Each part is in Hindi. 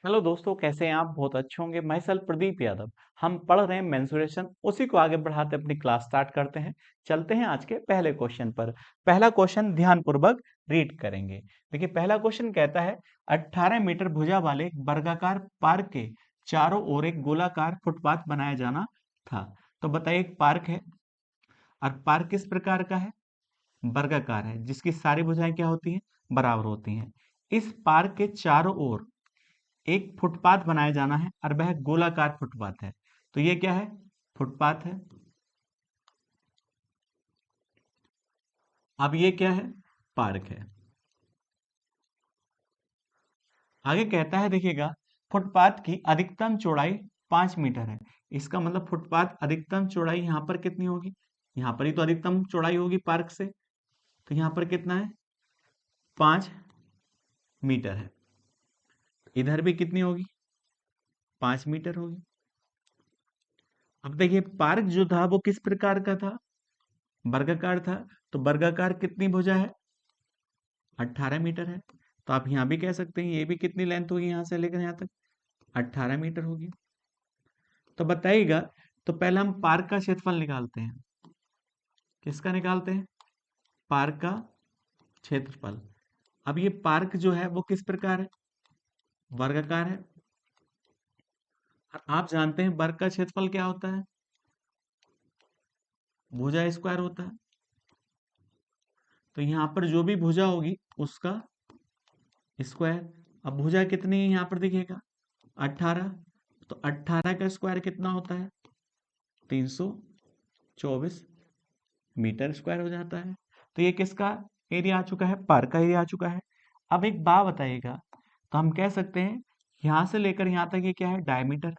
हेलो दोस्तों, कैसे हैं आप? बहुत अच्छे होंगे। मैं सल प्रदीप यादव। हम पढ़ रहे हैं मेंसुरेशन, उसी को आगे बढ़ाते अपनी क्लास स्टार्ट करते हैं। चलते हैं आज के पहले क्वेश्चन पर। पहला क्वेश्चन ध्यानपूर्वक रीड करेंगे। देखिए, पहला क्वेश्चन कहता है 18 मीटर भुजा वाले एक वर्गाकार पार्क के चारों ओर एक गोलाकार फुटपाथ बनाया जाना था। तो बताइए, एक पार्क है और पार्क किस प्रकार का है? वर्गाकार है, जिसकी सारी भुजाएं क्या होती हैं? बराबर होती हैं। इस पार्क के चारों ओर एक फुटपाथ बनाया जाना है और वह गोलाकार फुटपाथ है। तो ये क्या है? फुटपाथ है। अब ये क्या है? पार्क है। आगे कहता है, देखिएगा, फुटपाथ की अधिकतम चौड़ाई 5 मीटर है। इसका मतलब फुटपाथ अधिकतम चौड़ाई यहाँ पर कितनी होगी? यहाँ पर ही तो अधिकतम चौड़ाई होगी पार्क से। तो यहाँ पर कितना है? 5 मीटर है। इधर भी कितनी होगी? 5 मीटर होगी। अब देखिए, पार्क जो था वो किस प्रकार का था? वर्गाकार था। तो वर्गाकार कितनी भुजा है? 18 मीटर है। तो आप यहाँ भी कह सकते हैं ये भी कितनी लेंथ होगी यहाँ से लेकर यहाँ तक? 18 मीटर होगी। तो बताइएगा, तो पहले हम पार्क का क्षेत्रफल निकालते हैं। किसका निकालते हैं? पार्क का क्षेत्रफल। अब ये पार्क जो है वो किस प्रकार है? वर्गाकार है। और आप जानते हैं वर्ग का क्षेत्रफल क्या होता है? भुजा स्क्वायर होता है। तो यहाँ पर जो भी भुजा होगी उसका स्क्वायर। अब भुजा कितनी है यहाँ पर दिखेगा? 18। तो 18 का स्क्वायर कितना होता है? 324 मीटर स्क्वायर हो जाता है। तो ये किसका एरिया आ चुका है? पार्क का एरिया आ चुका है। अब एक बात बताइएगा, तो हम कह सकते हैं यहां से लेकर यहां तक ये क्या है? डायमीटर।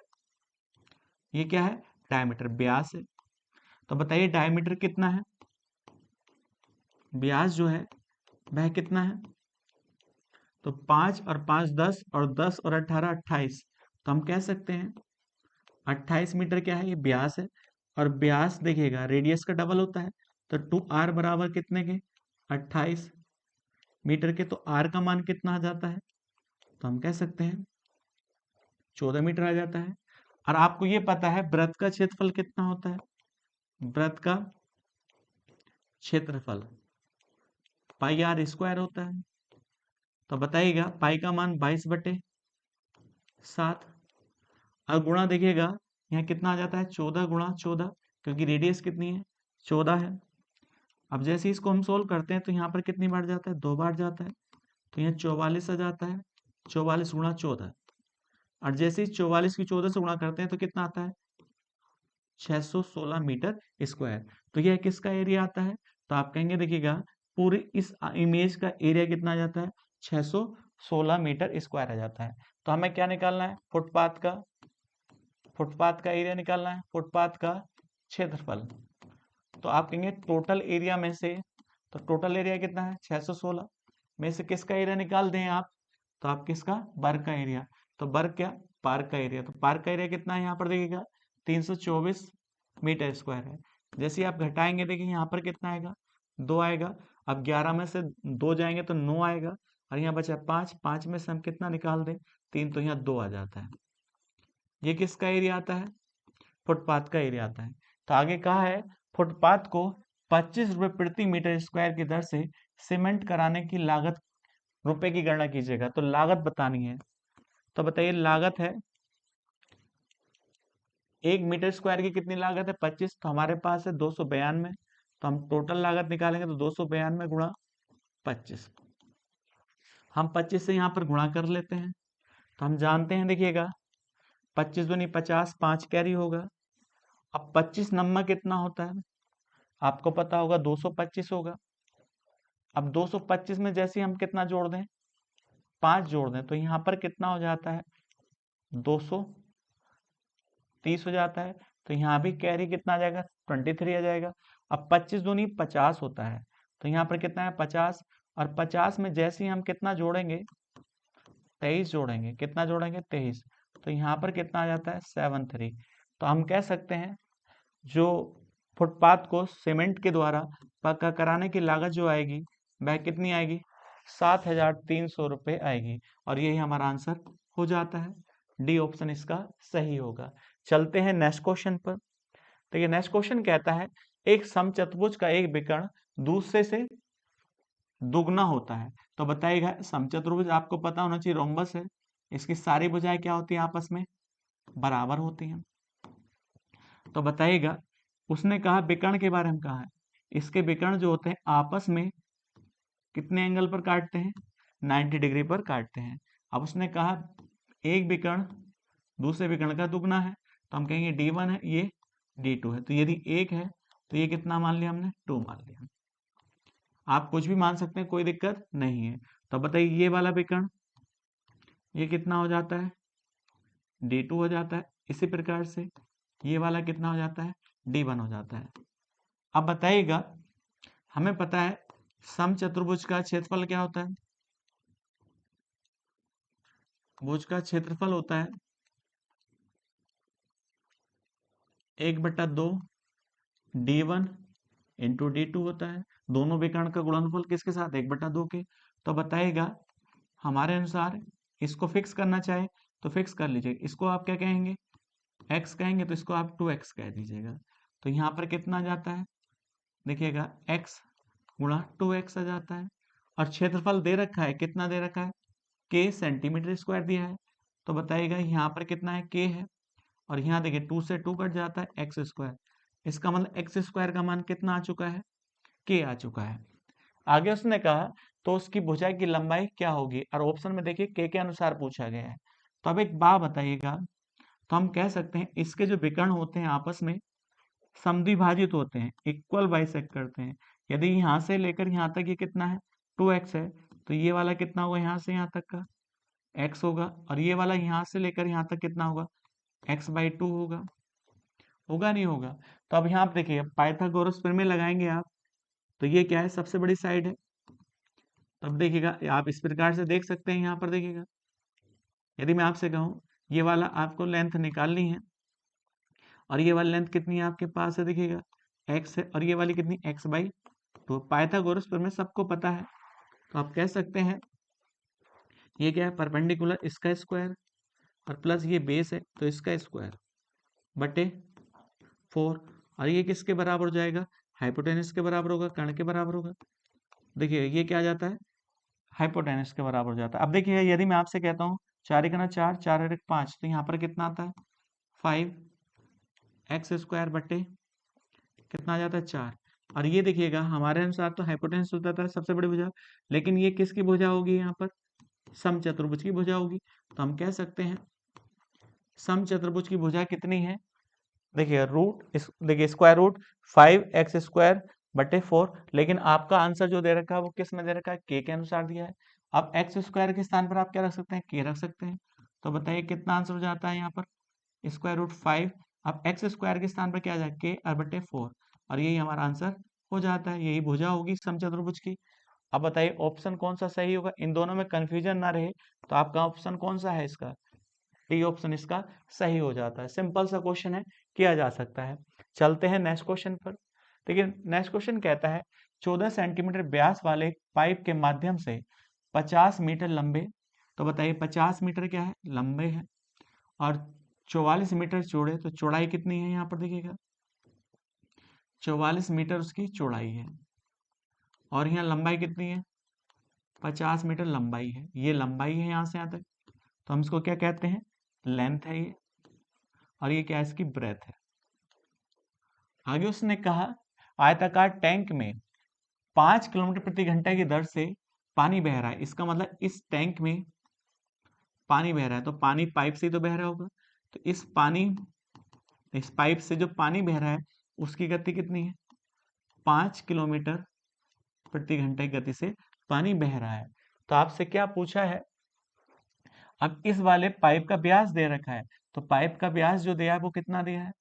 ये क्या है? डायमीटर, व्यास है। तो बताइए डायमीटर कितना है? व्यास जो है वह कितना है? तो 5 और 5 10, और 10 और 18 28। तो हम कह सकते हैं 28 मीटर क्या है? ये व्यास है। और व्यास देखिएगा रेडियस का डबल होता है। तो 2r बराबर कितने के? 28 मीटर के। तो r का मान कितना आ जाता है? तो हम कह सकते हैं 14 मीटर आ जाता है। और आपको ये पता है वृत्त का क्षेत्रफल कितना होता है? वृत्त का क्षेत्रफल पाई आर स्क्वायर होता है। तो बताइएगा पाई का मान 22/7। और गुणा देखिएगा, यहाँ कितना आ जाता है? 14 × 14, क्योंकि रेडियस कितनी है? 14 है। अब जैसे इसको हम सोल्व करते हैं तो यहाँ पर कितनी बार जाता है? 2 बार जाता है। तो यहाँ 44 आ जाता है। 44 × 14। और जैसे ही 44 की 14 से गुणा करते हैं तो कितना आता है? 616 मीटर स्क्वायर। तो यह किसका एरिया आता है? तो आप कहेंगे, देखिएगा, पूरी इस इमेज का एरिया कितना आ जाता है? 616 मीटर स्क्वायर आ जाता है। तो हमें क्या निकालना है? फुटपाथ का एरिया निकालना है, फुटपाथ का क्षेत्रफल। तो आप कहेंगे टोटल एरिया में से, तो टोटल एरिया कितना है? 616 में से किसका एरिया निकाल दें आप? तो आप किसका? वर्ग का एरिया। तो वर्ग क्या? पार्क का एरिया। तो पार्क का एरिया कितना है यहाँ पर देखिएगा? 324 मीटर स्क्वायर है। जैसे ही आप घटाएंगे देखिए यहाँ पर कितना आएगा? 2 आएगा। अब 11 में से 2 जाएंगे तो 9 आएगा। और यहाँ बचा 5। 5 में से हम कितना निकाल दें? 3। तो यहाँ 2 आ जाता है। ये किसका एरिया आता है? फुटपाथ का एरिया आता है। तो आगे कहा है फुटपाथ को 25 रुपए प्रति मीटर स्क्वायर की दर से सीमेंट कराने की लागत रुपए की गणना कीजिएगा। तो लागत बतानी है। तो बताइए लागत है 1 मीटर स्क्वायर की कितनी लागत है? 25। तो हमारे पास है 292। तो हम टोटल लागत निकालेंगे तो 292 गुणा 25। हम 25 से यहाँ पर गुणा कर लेते हैं। तो हम जानते हैं, देखिएगा, 25 दूनी 50, 5 कैरी होगा। अब 25 नंबर कितना होता है? आपको पता होगा 225 होगा। अब 225 में जैसे ही हम कितना जोड़ दें? 5 जोड़ दें तो यहाँ पर कितना हो जाता है? 230 हो जाता है। तो यहाँ भी कैरी कितना आ जाएगा? 23 आ जाएगा। अब 25 दूनी 50 होता है। तो यहाँ पर कितना है? 50। और 50 में जैसे ही हम कितना जोड़ेंगे? 23 जोड़ेंगे। कितना जोड़ेंगे? 23। तो यहाँ पर कितना आ जाता है? 73। तो हम कह सकते हैं जो फुटपाथ को सीमेंट के द्वारा पक्का कराने की लागत जो आएगी वह कितनी आएगी? 7,300 रुपये आएगी। और यही हमारा आंसर हो जाता है। डी ऑप्शन इसका सही होगा। चलते हैं नेक्स्ट क्वेश्चन पर। देखिए नेक्स्ट क्वेश्चन कहता है एक समचतुर्भुज का एक विकर्ण दूसरे से दुगना होता है। तो बताइएगा समचतुर्भुज आपको पता होना चाहिए रोम्बस है, इसकी सारी भुजाएं क्या होती है आपस में बराबर होती हैं। तो बताइएगा उसने कहा विकर्ण के बारे में कहा है, इसके विकर्ण जो होते हैं आपस में कितने एंगल पर काटते हैं 90 डिग्री पर काटते हैं। अब उसने कहा एक विकर्ण दूसरे विकर्ण का दुगना है, तो हम कहेंगे D1 है, ये D2 है। तो यदि एक है तो ये कितना मान लिया हमने 2 मान लिया। आप कुछ भी मान सकते हैं, कोई दिक्कत नहीं है। तो बताइए ये वाला विकर्ण ये कितना हो जाता है D2 हो जाता है। इसी प्रकार से ये वाला कितना हो जाता है D1 हो जाता है। अब बताइएगा हमें पता है समचतुर्भुज का क्षेत्रफल क्या होता है, भुज का क्षेत्रफल होता है 1/2 D1 इंटू D2 होता है। दोनों विकर्ण का गुणनफल किसके साथ 1/2 के। तो बताइएगा हमारे अनुसार इसको फिक्स करना चाहे तो फिक्स कर लीजिए। इसको आप क्या कहेंगे x कहेंगे, तो इसको आप 2x कह दीजिएगा। तो यहाँ पर कितना आ जाता है देखिएगा x गुणा 2x आ जाता है। और क्षेत्रफल दे रखा है, कितना दे रखा है k सेंटीमीटर स्क्वायर दिया है। तो बताइएगा यहाँ पर कितना है k है, और यहाँ देखिए 2 से 2 कट जाता है एक्स स्क्वायर। इसका मतलब एक्स स्क्वायर का मान कितना आ चुका है k आ चुका है। आगे उसने कहा तो उसकी भुजा की लंबाई क्या होगी, और ऑप्शन में देखिए k के अनुसार पूछा गया है। तो अब एक बात बताइएगा, तो हम कह सकते हैं इसके जो विकर्ण होते हैं आपस में समद्विभाजित होते हैं, इक्वल बाइसेक्ट करते हैं। यदि यहाँ से लेकर यहाँ तक ये कितना है 2x है, तो ये वाला कितना होगा यहाँ से यहाँ तक का x होगा, और ये वाला यहाँ से लेकर यहाँ तक कितना होगा x/2 होगा। होगा नहीं होगा। तो अब यहाँ आप देखिए पाइथागोरस प्रमेय लगाएंगे आप, तो ये क्या है सबसे बड़ी साइड है। तब देखिएगा आप इस प्रकार से देख सकते हैं, यहाँ पर देखिएगा यदि मैं आपसे कहूँ ये वाला आपको लेंथ निकालनी है, और ये वाली लेंथ कितनी है आपके पास है देखिएगा x है, और ये वाली कितनी x/2। पाइथागोरस प्रमेय सबको पता है। तो आप कह सकते हैं ये क्या है परपेंडिकुलर इसका स्क्वायर, और प्लस ये बेस है तो इसका स्क्वायर बटे 4, और ये किसके बराबर हो जाएगा हाइपोटेनस के बराबर होगा, कर्ण के बराबर होगा। देखिए ये क्या आ जाता है हाइपोटेनस के बराबर हो जाता है। अब देखिए यदि मैं आपसे कहता हूँ 4×4 4×5, तो यहाँ पर कितना आता है 5x² बटे कितना आ जाता है 4। और ये देखिएगा हमारे अनुसार तो हाइपोटेनस होता था सबसे बड़ी भुजा, लेकिन ये किसकी भुजा होगी यहाँ पर समचतुर्भुज की भुजा होगी। तो हम कह सकते हैं समचतुर्भुज की भुजा कितनी है, देखिए देखिए √5x² बटे 4, लेकिन आपका आंसर जो दे रखा है वो किस में दे रखा है k के अनुसार दिया है। अब x² के स्थान पर आप क्या रख सकते हैं k रख सकते हैं। तो बताइए कितना आंसर हो जाता है यहाँ पर √5। अब x² के स्थान पर क्या आ जाए k और बटे 4, और यही हमारा आंसर हो जाता है, यही भुजा होगी समचतुर्भुज की। अब बताइए ऑप्शन कौन सा सही होगा, इन दोनों में कंफ्यूजन ना रहे तो आपका ऑप्शन कौन सा है इसका डी ऑप्शन इसका सही हो जाता है। सिंपल सा क्वेश्चन है, किया जा सकता है। चलते हैं नेक्स्ट क्वेश्चन पर। देखिए नेक्स्ट क्वेश्चन कहता है 14 सेंटीमीटर व्यास वाले पाइप के माध्यम से 50 मीटर लंबे, तो बताइए 50 मीटर क्या है लंबे है, और 44 मीटर चौड़े, तो चौड़ाई कितनी है यहाँ पर देखिएगा 44 मीटर उसकी चौड़ाई है, और यहाँ लंबाई कितनी है 50 मीटर लंबाई है। ये लंबाई है यहाँ से यहाँ तक, तो हम इसको क्या कहते हैं लेंथ है ये, और ये क्या है इसकी ब्रेथ है। आगे उसने कहा आयताकार टैंक में 5 किलोमीटर प्रति घंटा की दर से पानी बह रहा है। इसका मतलब इस टैंक में पानी बह रहा है, तो पानी पाइप से ही तो बह रहा होगा। तो इस पाइप से जो पानी बह रहा है उसकी गति कितनी है 5 किलोमीटर प्रति घंटे की गति से पानी बह रहा है। तो आपसे क्या पूछा है, अब इस वाले पाइप का व्यास दे रखा है, तो पाइप का व्यास जो दिया है वो कितना दिया है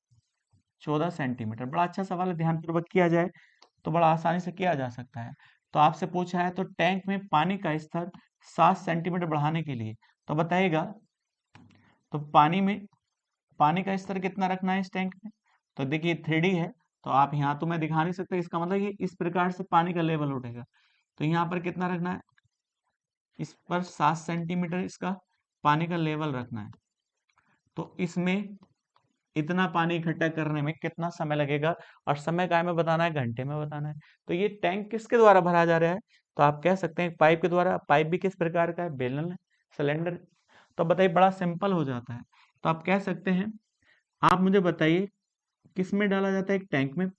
14 सेंटीमीटर। बड़ा अच्छा सवाल है, ध्यानपूर्वक किया जाए तो बड़ा आसानी से किया जा सकता है। तो आपसे पूछा है तो टैंक में पानी का स्तर 7 सेंटीमीटर बढ़ाने के लिए, तो बताइएगा तो पानी का स्तर कितना रखना है इस टैंक में। तो देखिए 3D है, तो आप यहाँ तो मैं दिखा नहीं सकता, इसका मतलब ये इस प्रकार से पानी का लेवल उठेगा। तो यहाँ पर कितना रखना है इस पर 7 सेंटीमीटर इसका पानी का लेवल रखना है। तो इसमें इतना पानी इकट्ठा करने में कितना समय लगेगा, और समय काय में बताना है, घंटे में बताना है। तो ये टैंक किसके द्वारा भरा जा रहा है, तो आप कह सकते हैं पाइप के द्वारा। पाइप भी किस प्रकार का है, बेलन है, सिलेंडर। तो बताइए, बड़ा सिंपल हो जाता है। तो आप कह सकते हैं, आप मुझे बताइए किस में डाला जाता है, एक टैंक में,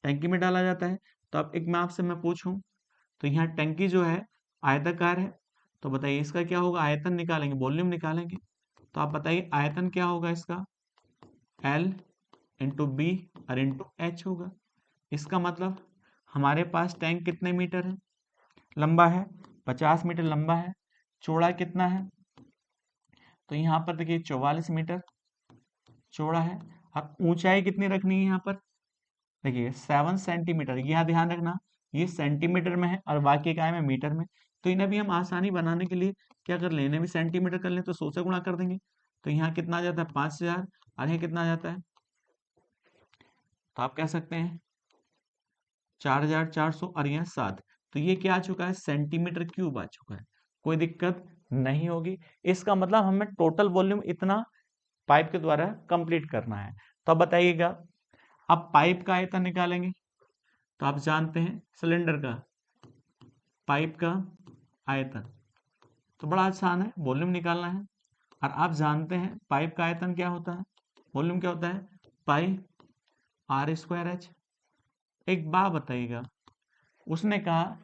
टैंकी में डाला जाता है। तो आप एक मैं आपसे मैं पूछूं, तो यहाँ टैंकी जो है आयताकार है, तो बताइए इसका क्या होगा, आयतन निकालेंगे, वॉल्यूम निकालेंगे। तो आप बताइए आयतन क्या होगा इसका, L इंटू बी और इंटू एच होगा। इसका मतलब हमारे पास टैंक कितने मीटर है, लंबा है, 50 मीटर लंबा है। चौड़ा कितना है, तो यहाँ पर देखिए 44 मीटर चौड़ा है। और ऊंचाई कितनी रखनी है यहाँ पर, देखिए 7 सेंटीमीटर। यहाँ ध्यान रखना, ये सेंटीमीटर में है और बाकी क्या है में मीटर में। तो इन्हें भी हम आसानी बनाने के लिए क्या कर लें, इन्हें भी सेंटीमीटर कर लें, तो 100 से गुणा कर देंगे। तो यहाँ कितना आ जाता है 5000, और यहाँ कितना आ जाता है, तो आप कह सकते हैं 4400 और यहाँ 7। तो ये क्या आ चुका है, सेंटीमीटर क्यूब आ चुका है। कोई दिक्कत नहीं होगी। इसका मतलब हमें टोटल वॉल्यूम इतना पाइप के द्वारा कंप्लीट करना है। तो अब बताइएगा, अब पाइप का आयतन निकालेंगे। तो आप जानते हैं सिलेंडर का पाइप का आयतन, तो बड़ा आसान है, वॉल्यूम निकालना है। और आप जानते हैं पाइप का आयतन क्या होता है, वॉल्यूम क्या होता है, पाई आर स्क्वायर एच। एक बात बताइएगा, उसने कहा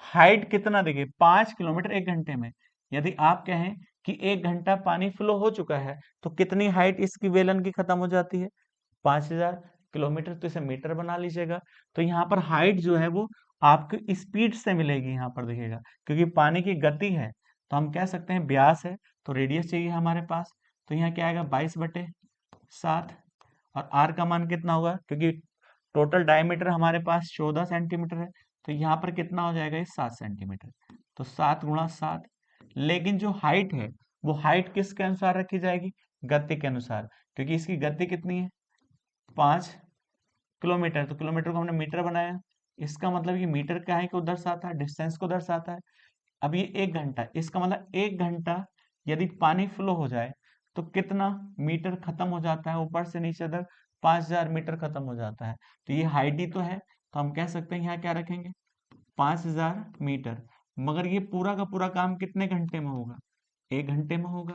हाइट कितना, देखिए 5 किलोमीटर 1 घंटे में। यदि आप कहें कि 1 घंटा पानी फ्लो हो चुका है, तो कितनी हाइट इसकी वेलन की खत्म हो जाती है, 5000 किलोमीटर। तो इसे मीटर बना लीजिएगा। तो यहाँ पर हाइट जो है वो आपकी स्पीड से मिलेगी, यहाँ पर देखिएगा, क्योंकि पानी की गति है। तो हम कह सकते हैं व्यास है, तो रेडियस चाहिए हमारे पास। तो यहाँ क्या आएगा, 22/7। और आर का मान कितना होगा, क्योंकि टोटल डायमीटर हमारे पास 14 सेंटीमीटर है, तो यहाँ पर कितना हो जाएगा, ये 7 सेंटीमीटर। तो 7 × 7। लेकिन जो हाइट है वो हाइट किसके अनुसार रखी जाएगी, गति के अनुसार, क्योंकि इसकी गति कितनी है 5 किलोमीटर। तो किलोमीटर को हमने मीटर बनाया, इसका मतलब ये मीटर क्या है, को दर्शाता है, डिस्टेंस को दर्शाता है। अब ये 1 घंटा, इसका मतलब 1 घंटा यदि पानी फ्लो हो जाए तो कितना मीटर खत्म हो जाता है, ऊपर से नीचे तक 5000 मीटर खत्म हो जाता है। तो ये हाइट ही तो है, तो हम कह सकते हैं यहाँ क्या रखेंगे, 5000 मीटर। मगर ये पूरा का पूरा काम कितने घंटे में होगा, 1 घंटे में होगा।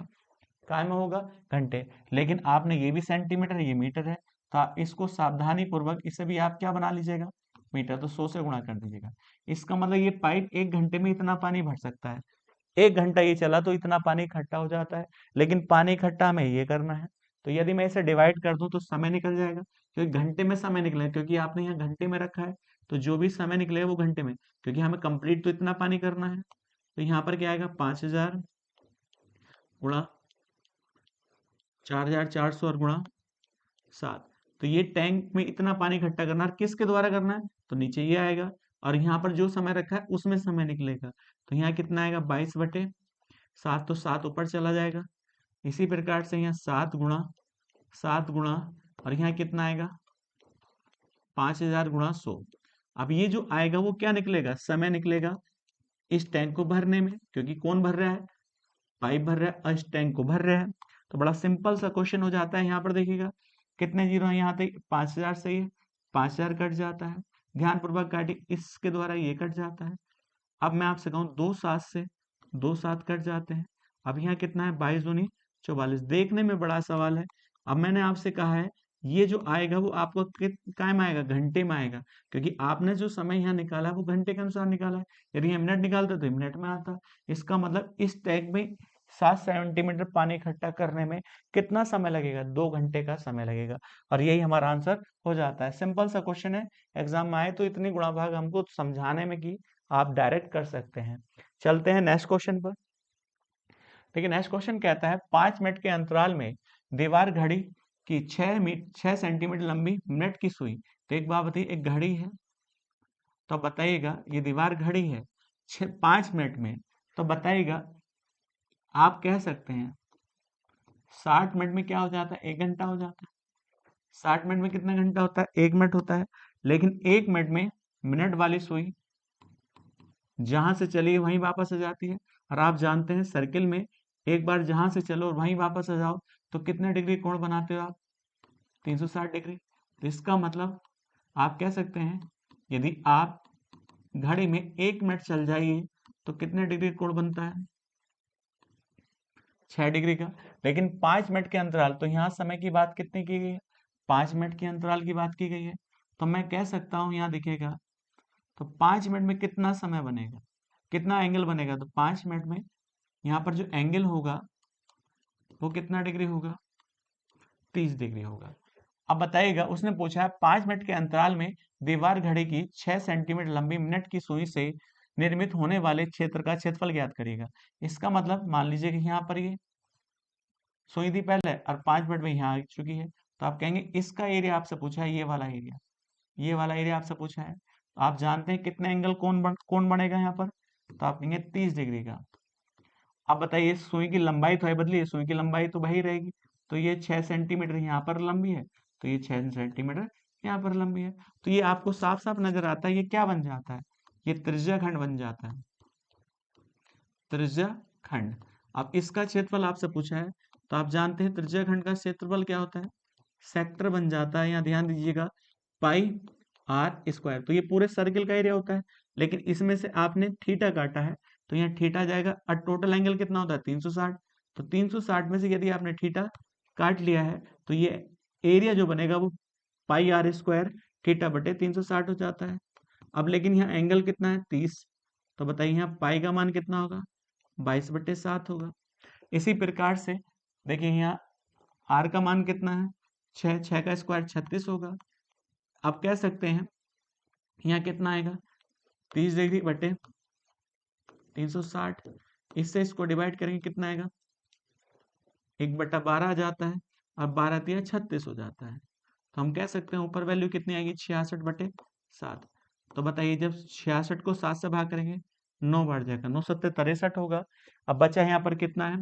काय में होगा, घंटे। लेकिन आपने ये भी सेंटीमीटर, ये मीटर है, तो आप इसको सावधानी पूर्वक इसे भी आप क्या बना लीजिएगा, मीटर। तो 100 से गुणा कर दीजिएगा। इसका मतलब ये पाइप 1 घंटे में इतना पानी भर सकता है। 1 घंटा ये चला तो इतना पानी इकट्ठा हो जाता है। लेकिन पानी इकट्ठा हमें ये करना है, तो यदि मैं इसे डिवाइड कर दूं तो समय निकल जाएगा, क्योंकि घंटे में समय निकलेगा, क्योंकि आपने यहाँ घंटे में रखा है। तो जो भी समय निकलेगा वो घंटे में, क्योंकि हमें कंप्लीट तो इतना पानी करना है। तो यहाँ पर क्या आएगा, 5000 गुणा 4400 और गुणा 7। तो ये टैंक में इतना पानी इकट्ठा करना है, किसके द्वारा करना है, तो नीचे ये आएगा। और यहाँ पर जो समय रखा है उसमें समय निकलेगा। तो यहाँ कितना आएगा, 22/7। तो 7 ऊपर चला जाएगा। इसी प्रकार से यहाँ 7 गुणा और यहाँ कितना आएगा, 5000 गुणा 100। अब ये जो आएगा वो क्या निकलेगा, समय निकलेगा इस टैंक को भरने में, क्योंकि कौन भर रहा है, पाइप भर रहा है और इस टैंक को भर रहा है। तो बड़ा सिंपल सा क्वेश्चन हो जाता है। यहाँ पर देखिएगा कितने जीरो है, यहाँ तक 5000 से ये 5000 कट जाता है, ध्यानपूर्वक काटे, इसके द्वारा ये कट जाता है। अब मैं आपसे कहूँ 2 7 से 2 7 कट जाते हैं। अब यहाँ कितना है, 22×2 = 44। देखने में बड़ा सवाल है। अब मैंने आपसे कहा है ये जो आएगा वो आपको काय में आएगा, घंटे में आएगा, क्योंकि आपने जो समय यहाँ निकाला है वो घंटे के अनुसार निकाला है। यदि ये मिनट निकालते तो मिनट में आता। इसका मतलब इस टैंक में 7 सेंटीमीटर पानी इकट्ठा करने में कितना समय लगेगा, 2 घंटे का समय लगेगा। और यही हमारा आंसर हो जाता है। सिंपल सा क्वेश्चन है, एग्जाम में आए तो इतनी गुणा भाग हमको समझाने में कि आप डायरेक्ट कर सकते हैं। चलते हैं नेक्स्ट क्वेश्चन पर। देखिए नेक्स्ट क्वेश्चन कहता है 5 मिनट के अंतराल में दीवार घड़ी की 6 सेंटीमीटर लंबी मिनट की सुई। तो एक बात बताइए, एक घड़ी है, तो बताइएगा ये दीवार घड़ी है 5 मिनट में, तो बताइएगा आप कह सकते हैं 60 मिनट में क्या हो जाता है, 1 घंटा हो जाता है। 60 मिनट में कितना घंटा होता है, 1 मिनट होता है। लेकिन 1 मिनट में मिनट वाली सुई जहां से चली वहीं वापस आ जाती है। और आप जानते हैं सर्किल में एक बार जहां से चलो और वहीं वापस आ जाओ तो कितने डिग्री कोण बनाते हो आप? 360 डिग्री। तो इसका मतलब आप कह सकते हैं यदि आप घड़ी में 1 मिनट चल जाइए तो कितने डिग्री कोण बनता है? 6 डिग्री का। लेकिन 5 मिनट के अंतराल, तो यहाँ समय की बात कितनी की गई है? 5 मिनट के अंतराल की बात की गई है। तो मैं कह सकता हूँ यहाँ देखिएगा, तो 5 मिनट में कितना समय बनेगा, कितना एंगल बनेगा? तो 5 मिनट में यहाँ पर जो एंगल होगा वो कितना डिग्री होगा? 30 डिग्री होगा। अब बताइएगा, उसने पूछा है 5 मिनट के अंतराल में दीवार घड़ी की 6 सेंटीमीटर लंबी मिनट की सुई से निर्मित होने वाले क्षेत्र का क्षेत्रफल ज्ञात करिएगा। इसका मतलब मान लीजिए कि यहाँ पर ये सुई थी पहले और 5 मिनट में यहाँ आ चुकी है, तो आप कहेंगे इसका एरिया आपसे पूछा है, ये वाला एरिया, ये वाला एरिया आपसे पूछा है। तो आप जानते हैं कितने एंगल कौन बनेगा यहाँ पर? तो आप कहेंगे 30 डिग्री का। अब बताइए, सुई की लंबाई तो है बदली है, सुई की लंबाई तो वही रहेगी। तो ये 6 सेंटीमीटर यहाँ पर लंबी है, तो ये 6 सेंटीमीटर यहाँ पर लंबी है। तो ये आपको साफ साफ नजर आता है, ये क्या बन जाता है? ये त्रिज्या खंड बन जाता है, त्रिज्या खंड। अब इसका क्षेत्रफल आपसे पूछा है, तो आप जानते हैं त्रिज्या खंड का क्षेत्रफल क्या होता है? सेक्टर बन जाता है। यहाँ ध्यान दीजिएगा, पाई आर स्क्वायर। तो ये पूरे सर्किल का एरिया होता है, लेकिन इसमें से आपने थीटा काटा है, तो यहाँ थीटा जाएगा और टोटल एंगल कितना होता है? 360। तो 360 में से यदि आपने थीटा काट लिया है तो ये एरिया जो बनेगा वो पाई आर स्क्वायर थीटा बटे 360 हो जाता है। अब लेकिन यहाँ एंगल कितना है? 30। तो बताइए यहाँ पाई का मान कितना होगा? 22/7 होगा। इसी प्रकार से देखिए यहाँ आर का मान कितना है? 6, 6 का स्क्वायर 36 होगा। आप कह सकते हैं यहाँ कितना आएगा? 30 डिग्री बटे 360। इससे इसको डिवाइड करेंगे कितना आएगा? 1/12 आ जाता है। अब 12 तिया 36 हो जाता है। तो हम कह सकते हैं ऊपर वैल्यू कितनी आएगी? 66/7। तो बताइए जब 66 को 7 से भाग करेंगे 9 बढ़ जाएगा, 9 7 63 होगा। अब बचा यहाँ पर कितना है?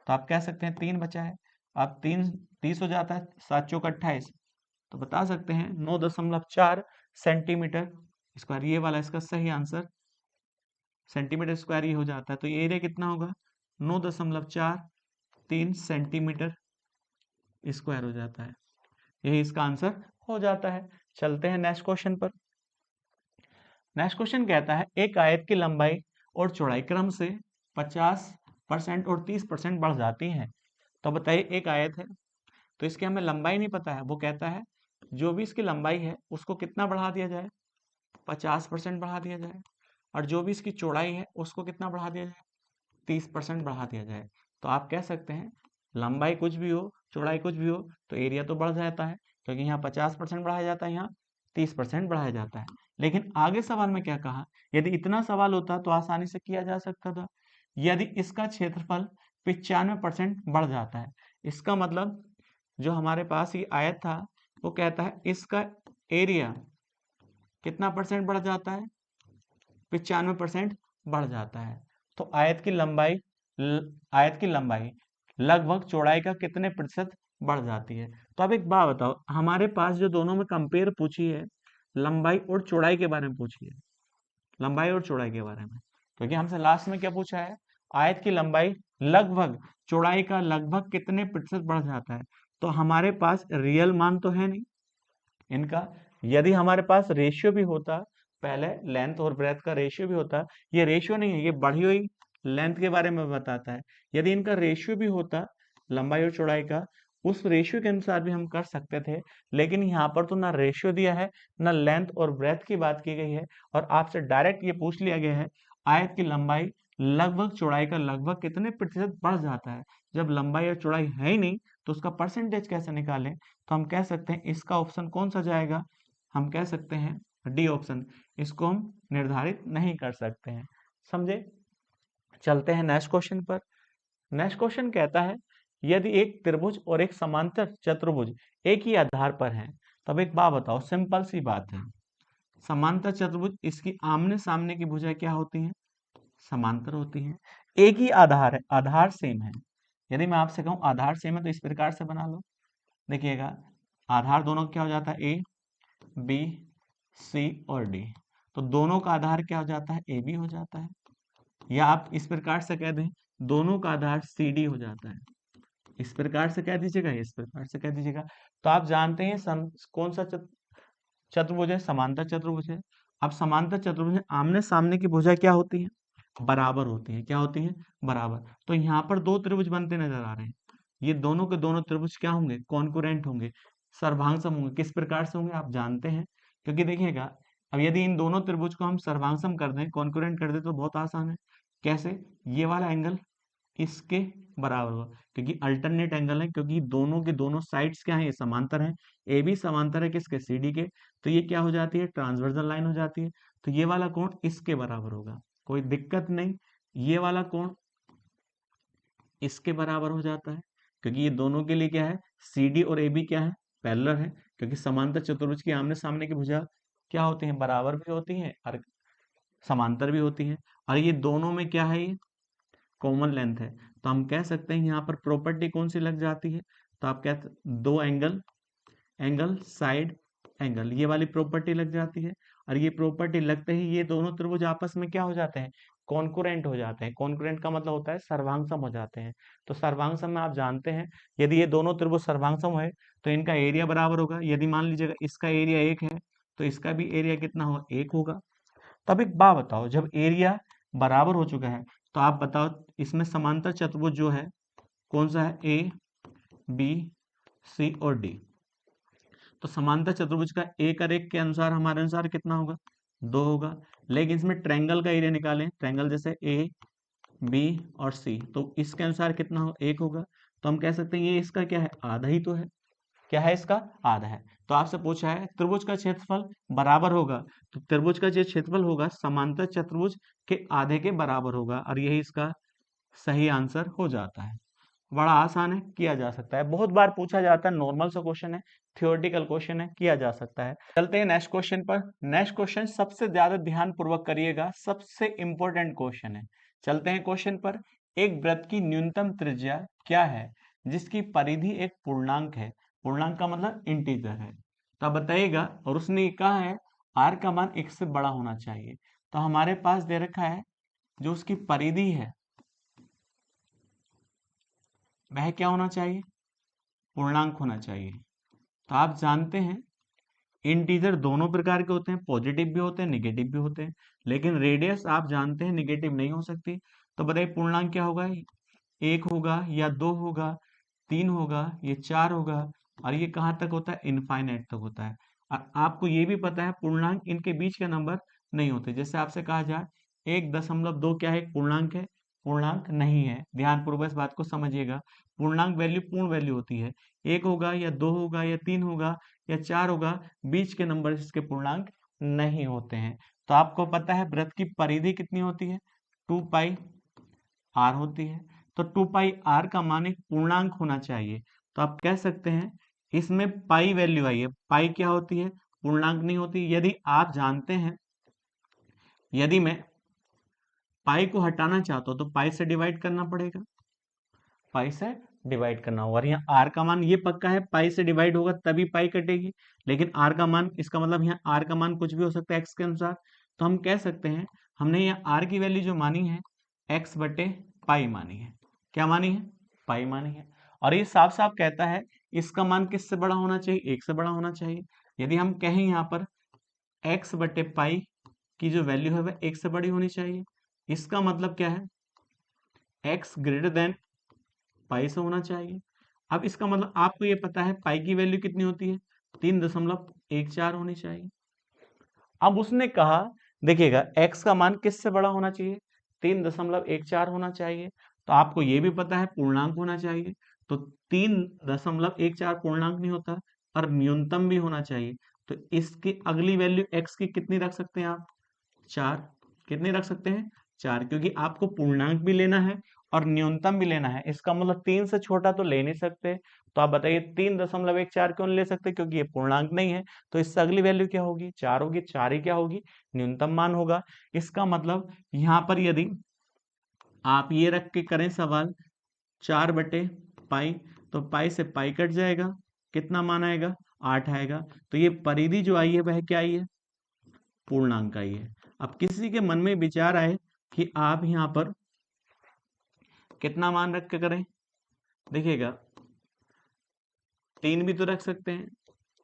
तो आप कह सकते हैं 3 बचा है। अब 3 30 हो जाता है, 7 चौक 28। तो बता सकते हैं 9.4 सेंटीमीटर स्क्वायर, ये वाला इसका सही आंसर सेंटीमीटर स्क्वायर ही हो जाता है। तो ये एरिया कितना होगा? 9.43 सेंटीमीटर स्क्वायर हो जाता है। यही इसका आंसर हो जाता है। चलते हैं नेक्स्ट क्वेश्चन पर। नेक्स्ट क्वेश्चन कहता है एक आयत की लंबाई और चौड़ाई क्रम से 50% और 30% बढ़ जाती है। तो बताइए एक आयत है, तो इसकी हमें लंबाई नहीं पता है। वो कहता है जो भी इसकी लंबाई है उसको कितना बढ़ा दिया जाए? 50% बढ़ा दिया जाए। और जो भी इसकी चौड़ाई है उसको कितना बढ़ा दिया जाए? 30% बढ़ा दिया जाए। तो आप कह सकते हैं लंबाई कुछ भी हो, चौड़ाई कुछ भी हो, तो एरिया तो बढ़ जाता है, क्योंकि यहाँ 50% बढ़ाया जाता है, यहाँ 30% बढ़ाया जाता है। लेकिन आगे सवाल में क्या कहा? यदि इतना सवाल होता तो आसानी से किया जा सकता था। यदि इसका क्षेत्रफल 95% बढ़ जाता है, इसका मतलब जो हमारे पास ये आयत था वो कहता है इसका एरिया कितना परसेंट बढ़ जाता है? 95% बढ़ जाता है। तो आयत की लंबाई लगभग चौड़ाई का कितने प्रतिशत बढ़ जाती है? तो अब एक बात बताओ, हमारे पास जो दोनों में कंपेयर पूछी है, लंबाई और चौड़ाई के बारे में पूछी है, लंबाई और चौड़ाई के बारे में, क्योंकि हमसे लास्ट में क्या पूछा है? आयत की लंबाई लगभग चौड़ाई का लगभग कितने प्रतिशत बढ़ जाता है। तो हमारे पास रियल मान तो है नहीं इनका। यदि हमारे पास रेशियो भी होता, पहले लेंथ और ब्रेथ का रेशियो भी होता, ये रेशियो नहीं है, ये बढ़ी हुई लेंथ के बारे में बताता है। यदि इनका रेशियो भी होता लंबाई और चौड़ाई का, उस रेशियो के अनुसार भी हम कर सकते थे। लेकिन यहाँ पर तो ना रेशियो दिया है, ना लेंथ और ब्रेथ की बात की गई है, और आपसे डायरेक्ट ये पूछ लिया गया है आयत की लंबाई लगभग चौड़ाई का लगभग कितने प्रतिशत बढ़ जाता है। जब लंबाई और चौड़ाई है ही नहीं तो उसका परसेंटेज कैसे निकालें? तो हम कह सकते हैं इसका ऑप्शन कौन सा जाएगा? हम कह सकते हैं डी ऑप्शन। इसको हम निर्धारित नहीं कर सकते हैं। समझे? चलते हैं नेक्स्ट क्वेश्चन पर। नेक्स्ट क्वेश्चन कहता है यदि एक त्रिभुज और एक समांतर चतुर्भुज एक ही आधार पर हैं, तब एक बात बताओ, सिंपल सी बात है, समांतर चतुर्भुज इसकी आमने सामने की भुजाएं क्या होती हैं? समांतर होती हैं। एक ही आधार है, आधार सेम है। यदि मैं आपसे कहूं आधार सेम है तो इस प्रकार से बना लो, देखिएगा आधार दोनों का क्या हो जाता है? ए बी सी और डी। तो दोनों का आधार क्या हो जाता है? ए बी हो जाता है। या आप इस प्रकार से कह दें दोनों का आधार CD हो जाता है। इस प्रकार से कह दीजिएगा, इस प्रकार से कह दीजिएगा। तो आप जानते हैं कौन सा चतुर्भुज है? समांतर चतुर्भुज है। अब समांतर चतुर्भुज में आमने सामने की भुजा क्या होती है? बराबर होती है। क्या होती है? बराबर। तो यहाँ पर दो त्रिभुज बनते नजर आ रहे हैं। ये दोनों के दोनों त्रिभुज क्या होंगे? कॉन्करेंट होंगे, सर्वांगसम होंगे। किस प्रकार से होंगे आप जानते हैं, क्योंकि देखिएगा अब यदि इन दोनों त्रिभुज को हम सर्वांगसम कर दें, कॉन्करेंट कर दें, तो बहुत आसान है। कैसे? ये वाला एंगल इसके बराबर होगा, क्योंकि अल्टरनेट एंगल है, क्योंकि दोनों के दोनों साइड्स क्या है? ये समांतर है। ए बी समांतर है किसके? CD के। तो ये क्या हो जाती है? ट्रांसवर्सल लाइन हो जाती है। तो ये वाला कोण इसके बराबर होगा, कोई दिक्कत नहीं। ये वाला कोण इसके बराबर हो जाता है, क्योंकि ये दोनों के लिए क्या है? CD और AB क्या है? पैरेलल है, क्योंकि समांतर चतुर्भुज की आमने सामने की भुजा क्या होती है? बराबर भी होती है और समांतर भी होती है। और ये दोनों में क्या है? ये कॉमन लेंथ है। तो हम कह सकते हैं यहाँ पर प्रॉपर्टी कौन सी लग जाती है? तो आप कहते दो एंगल साइड एंगल, ये वाली प्रॉपर्टी लग जाती है। और ये प्रॉपर्टी लगते ही ये दोनों त्रिभुज आपस में क्या हो जाते हैं? कॉन्कुरेंट हो जाते हैं। कॉन्कुरेंट का मतलब होता है सर्वांगसम हो जाते हैं। तो सर्वांगसम में आप जानते हैं, यदि ये दोनों त्रिभुज सर्वांगसम है तो इनका एरिया बराबर होगा। यदि मान लीजिएगा इसका एरिया 1 है तो इसका भी एरिया कितना होगा? 1 होगा। तब एक बात बताओ, जब एरिया बराबर हो चुका है तो आप बताओ इसमें समांतर चतुर्भुज जो है कौन सा है? A B C और D। तो समांतर चतुर्भुज का एक और एक के अनुसार हमारे अनुसार कितना होगा? 2 होगा। लेकिन इसमें ट्रायंगल का एरिया निकालें, ट्रायंगल जैसे A B और C, तो इसके अनुसार कितना हो? 1 होगा। तो हम कह सकते हैं ये इसका क्या है? आधा ही तो है। क्या है? इसका आधा है। तो आपसे पूछा है त्रिभुज का क्षेत्रफल बराबर होगा, तो त्रिभुज का जो क्षेत्रफल होगा समांतर चतुर्भुज के आधे के बराबर होगा, और यही इसका सही आंसर हो जाता है। बड़ा आसान है, किया जा सकता है। बहुत बार पूछा जाता है, नॉर्मल सा क्वेश्चन है, थियोरेटिकल क्वेश्चन है, किया जा सकता है। चलते हैं नेक्स्ट क्वेश्चन पर। नेक्स्ट क्वेश्चन सबसे ज्यादा ध्यान पूर्वक करिएगा, सबसे इंपॉर्टेंट क्वेश्चन है। चलते हैं क्वेश्चन पर। एक वृत्त की न्यूनतम त्रिज्या क्या है जिसकी परिधि एक पूर्णांक है? पूर्णांक का मतलब इंटीजर है। तो आप बताइएगा, और उसने कहा है r का मान 1 से बड़ा होना चाहिए। तो हमारे पास दे रखा है जो उसकी परिधि है वह क्या होना चाहिए? पूर्णांक होना चाहिए। तो आप जानते हैं इंटीजर दोनों प्रकार के होते हैं, पॉजिटिव भी होते हैं, निगेटिव भी होते हैं। लेकिन रेडियस आप जानते हैं निगेटिव नहीं हो सकती। तो बताइए पूर्णांक क्या होगा? 1 होगा या 2 होगा, 3 होगा, ये 4 होगा, और ये कहाँ तक होता है? इनफाइनाइट तक होता है। और आपको ये भी पता है पूर्णांक इनके बीच के नंबर नहीं होते। जैसे आपसे कहा जाए 1.2 क्या है? एक पूर्णांक है? पूर्णांक नहीं है। ध्यानपूर्वक इस बात को समझिएगा। पूर्णांक वैल्यू पूर्ण वैल्यू होती है। 1 होगा या 2 होगा या 3 होगा या 4 होगा, बीच के नंबर इसके पूर्णांक नहीं होते हैं। तो आपको पता है वृत्त की परिधि कितनी होती है? 2πr होती है। तो 2πr का मान एक पूर्णांक होना चाहिए। तो आप कह सकते हैं इसमें पाई वैल्यू आई है। पाई क्या होती है? पूर्णांक नहीं होती। यदि आप जानते हैं, यदि मैं पाई को हटाना चाहता हूं तो पाई से डिवाइड करना पड़ेगा, पाई से डिवाइड करना होगा। और यहाँ आर का मान ये पक्का है पाई से डिवाइड होगा तभी पाई कटेगी। लेकिन आर का मान, इसका मतलब यहाँ आर का मान कुछ भी हो सकता है एक्स के अनुसार। तो हम कह सकते हैं हमने यहाँ आर की वैल्यू जो मानी है एक्स बटे पाई मानी है। क्या मानी है? पाई मानी है। और ये साफ साफ कहता है इसका मान किससे बड़ा होना चाहिए? 1 से बड़ा होना चाहिए। यदि हम कहें यहाँ पर एक्स बटे पाई की जो वैल्यू है वह 1 से बड़ी होनी चाहिए, इसका मतलब क्या है? एक्स ग्रेटर देन पाई से होना चाहिए। अब इसका मतलब आपको ये पता है पाई की वैल्यू कितनी होती है? 3.14 होनी चाहिए। अब उसने कहा देखिएगा x का मान किससे बड़ा होना चाहिए? 3.14 होना चाहिए। तो आपको ये भी पता है पूर्णांक होना चाहिए। तो 3.14 पूर्णांक नहीं होता, और न्यूनतम भी होना चाहिए। तो इसकी अगली वैल्यू x की कितनी रख सकते हैं आप? 4। कितनी रख सकते हैं? 4, क्योंकि आपको पूर्णांक भी लेना है और न्यूनतम भी लेना है। इसका मतलब 3 से छोटा तो ले नहीं सकते। तो आप बताइए 3.14 क्यों नहीं ले सकते? क्योंकि ये पूर्णांक नहीं है। तो इससे अगली वैल्यू क्या होगी? 4 होगी। 4 ही क्या होगी? न्यूनतम मान होगा। इसका मतलब यहाँ पर यदि आप ये रख के करें सवाल 4 बटे पाई, तो पाई से पाई कट जाएगा, कितना मान आएगा? 8 आएगा। तो ये परिधि जो आई है वह क्या आई है? पूर्णांक आई है। अब किसी के मन में विचार आए कि आप यहाँ पर कितना मान रख के करें, देखिएगा 3 भी तो रख सकते हैं,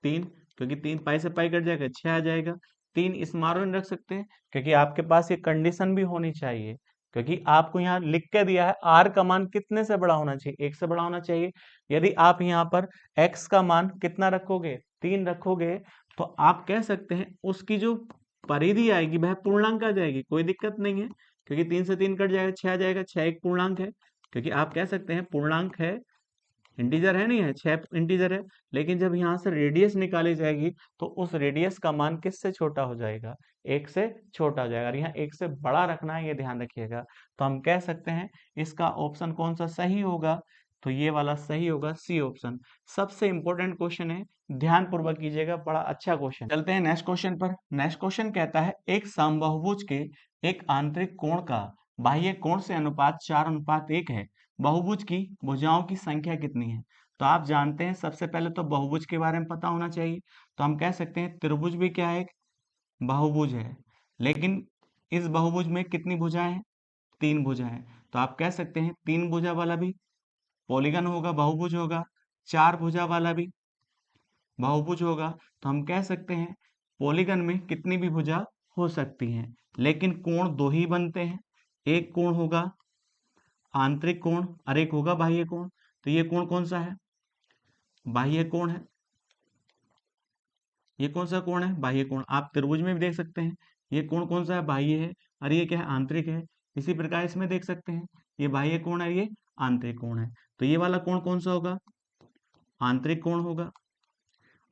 3, क्योंकि 3 पाई से पाई कट जाएगा 6 आ जाएगा। 3 इस मार्जिन रख सकते हैं, क्योंकि आपके पास ये कंडीशन भी होनी चाहिए, क्योंकि आपको यहाँ लिख के दिया है r का मान कितने से बड़ा होना चाहिए, 1 से बड़ा होना चाहिए। यदि आप यहाँ पर x का मान कितना रखोगे, 3 रखोगे, तो आप कह सकते हैं उसकी जो परिधि आएगी वह पूर्णांक आ जाएगी, कोई दिक्कत नहीं है, क्योंकि 3 से 3 कट जाएगा 6 आ जाएगा, 6 एक पूर्णांक है, क्योंकि आप कह सकते हैं पूर्णांक है, इंटीजर है नहीं है, 6 इंटीजर है, लेकिन जब यहाँ से रेडियस निकाली जाएगी तो उस रेडियस का मान किससे छोटा हो जाएगा, 1 से छोटा हो जाएगा, और यहाँ 1 से बड़ा रखना है, ये ध्यान रखिएगा। तो हम कह सकते हैं इसका ऑप्शन कौन सा सही होगा, तो ये वाला सही होगा, सी ऑप्शन। सबसे इंपॉर्टेंट क्वेश्चन है, ध्यान पूर्वक कीजिएगा, बड़ा अच्छा क्वेश्चन। चलते हैं नेक्स्ट क्वेश्चन पर। नेक्स्ट क्वेश्चन कहता है एक समबाहुभुज के एक आंतरिक कोण का बाह्य कोण से अनुपात 4:1 है, बहुभुज की भुजाओं की संख्या कितनी है। तो आप जानते हैं सबसे पहले तो बहुभुज के बारे में पता होना चाहिए, तो हम कह सकते हैं त्रिभुज भी क्या है, बहुभुज है, लेकिन इस बहुभुज में कितनी भुजाएं हैं, 3 भुजाएं हैं, तो आप कह सकते हैं 3 भुजा वाला भी पॉलीगन होगा, बहुभुज होगा, 4 भुजा वाला भी बहुभुज होगा, तो हम कह सकते हैं पॉलीगन में कितनी भी भुजा हो सकती हैं, लेकिन कोण 2 ही बनते हैं, एक कोण होगा आंतरिक कोण और एक होगा बाह्य कोण। तो ये कोण कौन सा है, बाह्य कोण है, ये कौन सा कोण है, बाह्य कोण। आप त्रिभुज में भी देख सकते हैं ये कोण कौन सा है, बाह्य है, और ये क्या है, आंतरिक है। इसी प्रकार इसमें देख सकते हैं ये बाह्य कोण है, ये आंतरिक कोण है, तो ये वाला कोण कौन सा होगा, आंतरिक कोण होगा।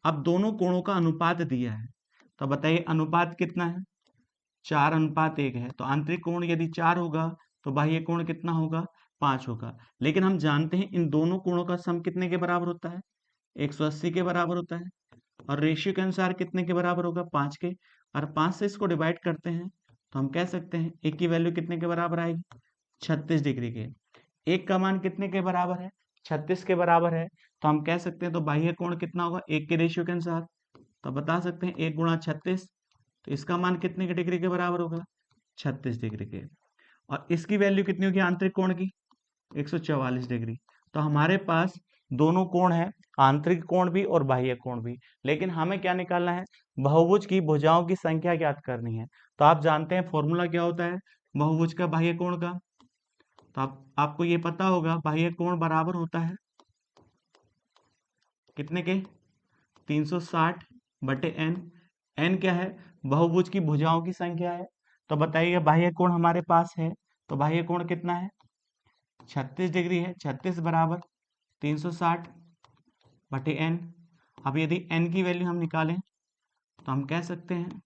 अब दोनों कोणों का अनुपात दिया है, तो बताइए अनुपात कितना है, 4:1 है, तो आंतरिक कोण यदि 4 होगा तो बाह्य कोण कितना होगा, 5 होगा। लेकिन हम जानते हैं इन दोनों कोणों का सम कितने के बराबर होता है, 180 के बराबर होता है, और रेशियो के अनुसार कितने के बराबर होगा, 5 के, और 5 से इसको डिवाइड करते हैं तो हम कह सकते हैं एक की वैल्यू कितने के बराबर आएगी, 36 डिग्री के। एक का मान कितने के बराबर है, 36 के बराबर है, तो हम कह सकते हैं तो बाह्य कोण कितना होगा, एक के रेशियो के अनुसार, तो बता सकते हैं 1 गुणा 36, तो इसका मान कितने के डिग्री के बराबर होगा, 36 डिग्री के। और इसकी वैल्यू कितनी होगी आंतरिक कोण की, 144 डिग्री। तो हमारे पास दोनों कोण है, आंतरिक कोण भी और बाह्य कोण भी, लेकिन हमें क्या निकालना है, बहुभुज की भुजाओं की संख्या ज्ञात करनी है। तो आप जानते हैं फॉर्मूला क्या होता है बहुभुज का बाह्य कोण का, तो आपको ये पता होगा बाह्य कोण बराबर होता है कितने के, 360 बटे n। n क्या है, बहुभुज की भुजाओं की संख्या है, तो बताइए बाह्य कोण हमारे पास है, तो बाह्य कोण कितना है, 36 डिग्री है, 36 बराबर 360 बटे n। अब यदि n की वैल्यू हम निकालें तो हम कह सकते हैं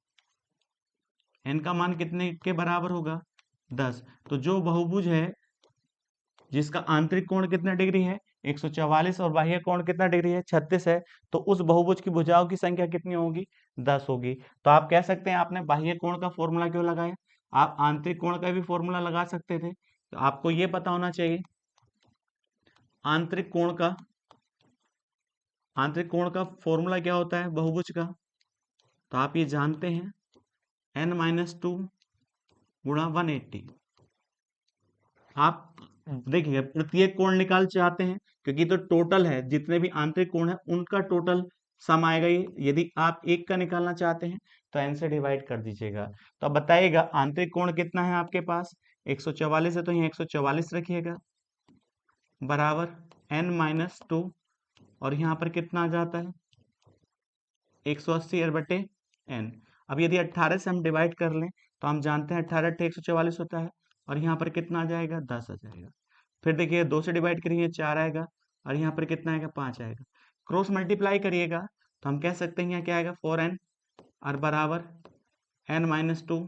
n का मान कितने के बराबर होगा, 10। तो जो बहुभुज है जिसका आंतरिक कोण कितना डिग्री है, 144, और बाह्य कोण कितना डिग्री है, 36 है, तो उस बहुभुज की भुजाओं की संख्या कितनी होगी, 10 होगी। तो आप कह सकते हैं आपने बाह्य कोण का फॉर्मूला क्यों लगाया, आप आंतरिक कोण का भी फॉर्मूला लगा सकते थे। तो आपको ये पता होना चाहिए आंतरिक कोण का फॉर्मूला क्या होता है बहुभुज का, तो आप ये जानते हैं n-2 गुणा 180। आप देखिए प्रत्येक कोण निकाल चाहते हैं, क्योंकि तो टोटल है जितने भी आंतरिक कोण है उनका टोटल सम आएगा ये। यदि आप एक का निकालना चाहते हैं तो n से डिवाइड कर दीजिएगा। तो अब बताइएगा आंतरिक कोण कितना है आपके पास, 144 है, तो यहाँ 144 रखिएगा बराबर n-2, और यहाँ पर कितना आ जाता है 180 बटे n। अब यदि 18 से हम डिवाइड कर लें तो हम जानते हैं 18 144 होता है, और यहाँ पर कितना आ जाएगा, 10 आ जाएगा। फिर देखिए 2 से डिवाइड करिए 4 आएगा, और यहाँ पर कितना आएगा, 5 आएगा। क्रॉस मल्टीप्लाई करिएगा तो हम कह सकते हैं यहाँ क्या आएगा, 4n, और बराबर n-2,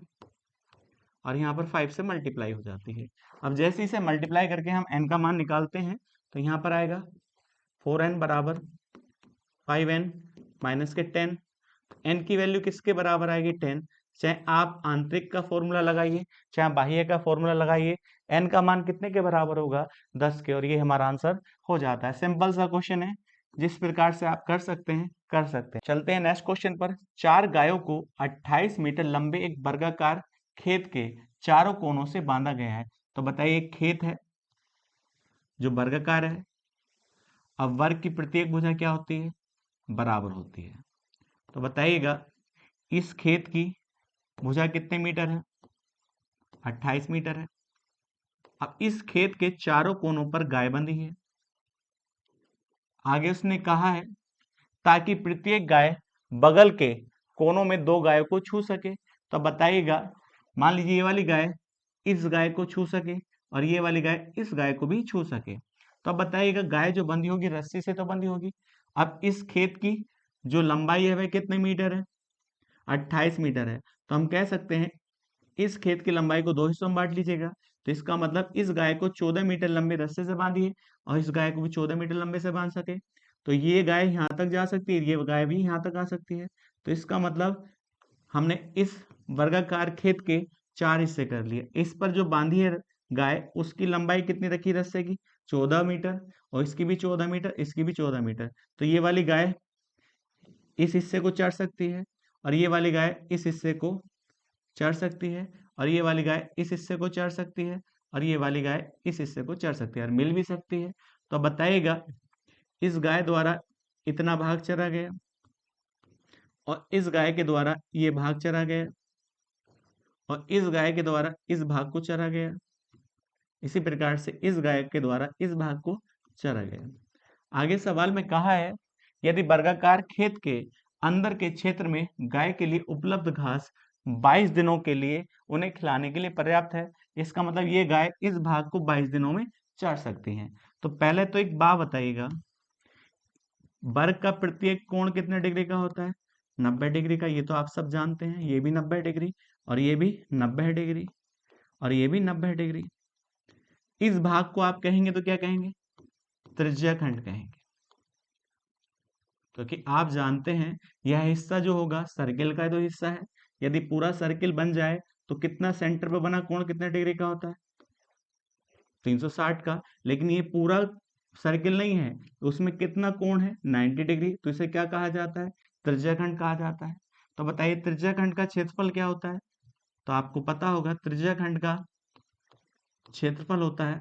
और यहाँ पर 5 से मल्टीप्लाई हो जाती है। अब जैसे इसे मल्टीप्लाई करके हम n का मान निकालते हैं तो यहाँ पर आएगा 4n बराबर 5n माइनस के 10, n की वैल्यू किसके बराबर आएगी, 10। चाहे आप आंतरिक का फॉर्मूला लगाइए चाहे बाह्य का फॉर्मूला लगाइए, n का मान कितने के बराबर होगा, 10 के, और ये हमारा आंसर हो जाता है। सिंपल सा क्वेश्चन है, जिस प्रकार से आप कर सकते हैं कर सकते हैं। चलते हैं नेक्स्ट क्वेश्चन पर। 4 गायों को 28 मीटर लंबे एक वर्गाकार खेत के चारों कोनों से बांधा गया है। तो बताइए एक खेत है, जो वर्गाकार है। अब वर्ग की प्रत्येक भुजा क्या होती है, बराबर होती है। तो बताइएगा इस खेत की भुजा कितने मीटर है, 28 मीटर है। अब इस खेत के चारों कोनों पर गाय बंधी है। आगे उसने कहा है ताकि प्रत्येक गाय बगल के कोनों में 2 गायों को छू सके। तो बताइएगा मान लीजिए ये वाली गाय इस गाय को छू सके और ये वाली गाय इस गाय को भी छू सके। तो अब बताइएगा गाय जो बंधी होगी रस्सी से तो बंधी होगी। अब इस खेत की जो लंबाई है वह कितने मीटर है, 28 मीटर है। तो हम कह सकते हैं इस खेत की लंबाई को 2 हिस्सों में बांट लीजिएगा। तो इसका मतलब इस गाय को 14 मीटर लंबे रस्से से बांधिए और इस गाय को भी 14 मीटर लंबे से बांध सके। तो ये गाय यहाँ तक जा सकती है, ये गाय भी यहाँ तक आ सकती है। तो इसका मतलब हमने इस वर्गाकार खेत के 4 हिस्से कर लिए। इस पर जो बांधी है गाय उसकी लंबाई कितनी रखी रस्से की, 14 मीटर, और इसकी भी 14 मीटर, इसकी भी 14 मीटर। तो ये वाली गाय इस हिस्से को चढ़ सकती है और ये वाली गाय इस हिस्से को चढ़ सकती है और ये वाली गाय इस हिस्से को चढ़ सकती है और ये वाली गाय इस हिस्से को चढ़ सकती है और मिल भी सकती है। तो बताइएगा इस गाय द्वारा इतना भाग चरा गया और इस गाय के द्वारा ये भाग चरा गया और इस गाय के द्वारा इस भाग को चरा गया। इसी प्रकार से इस गाय के द्वारा इस भाग को चरा गया। आगे सवाल में कहा है यदि वर्गाकार खेत के अंदर के क्षेत्र में गाय के लिए उपलब्ध घास 22 दिनों के लिए उन्हें खिलाने के लिए पर्याप्त है। इसका मतलब ये गाय इस भाग को 22 दिनों में चर सकती हैं। तो पहले तो एक बात बताइएगा, वर्ग का प्रत्येक कोण कितने डिग्री का होता है, 90 डिग्री का। ये तो आप सब जानते हैं। ये भी 90 डिग्री और ये भी 90 डिग्री और ये भी 90 डिग्री। इस भाग को आप कहेंगे तो क्या कहेंगे, त्रिज्याखंड कहेंगे, क्योंकि आप जानते हैं यह हिस्सा जो होगा सर्किल का जो हिस्सा है। यदि पूरा सर्किल बन जाए तो कितना सेंटर पे बना कोण कितने डिग्री का होता है, 360 का। लेकिन ये पूरा सर्किल नहीं है तो उसमें कितना कोण है, 90 डिग्री। तो इसे क्या कहा जाता है, त्रिज्याखंड कहा जाता है। तो बताइए त्रिज्याखंड का क्षेत्रफल क्या होता है। तो आपको पता होगा त्रिज्याखंड का क्षेत्रफल होता है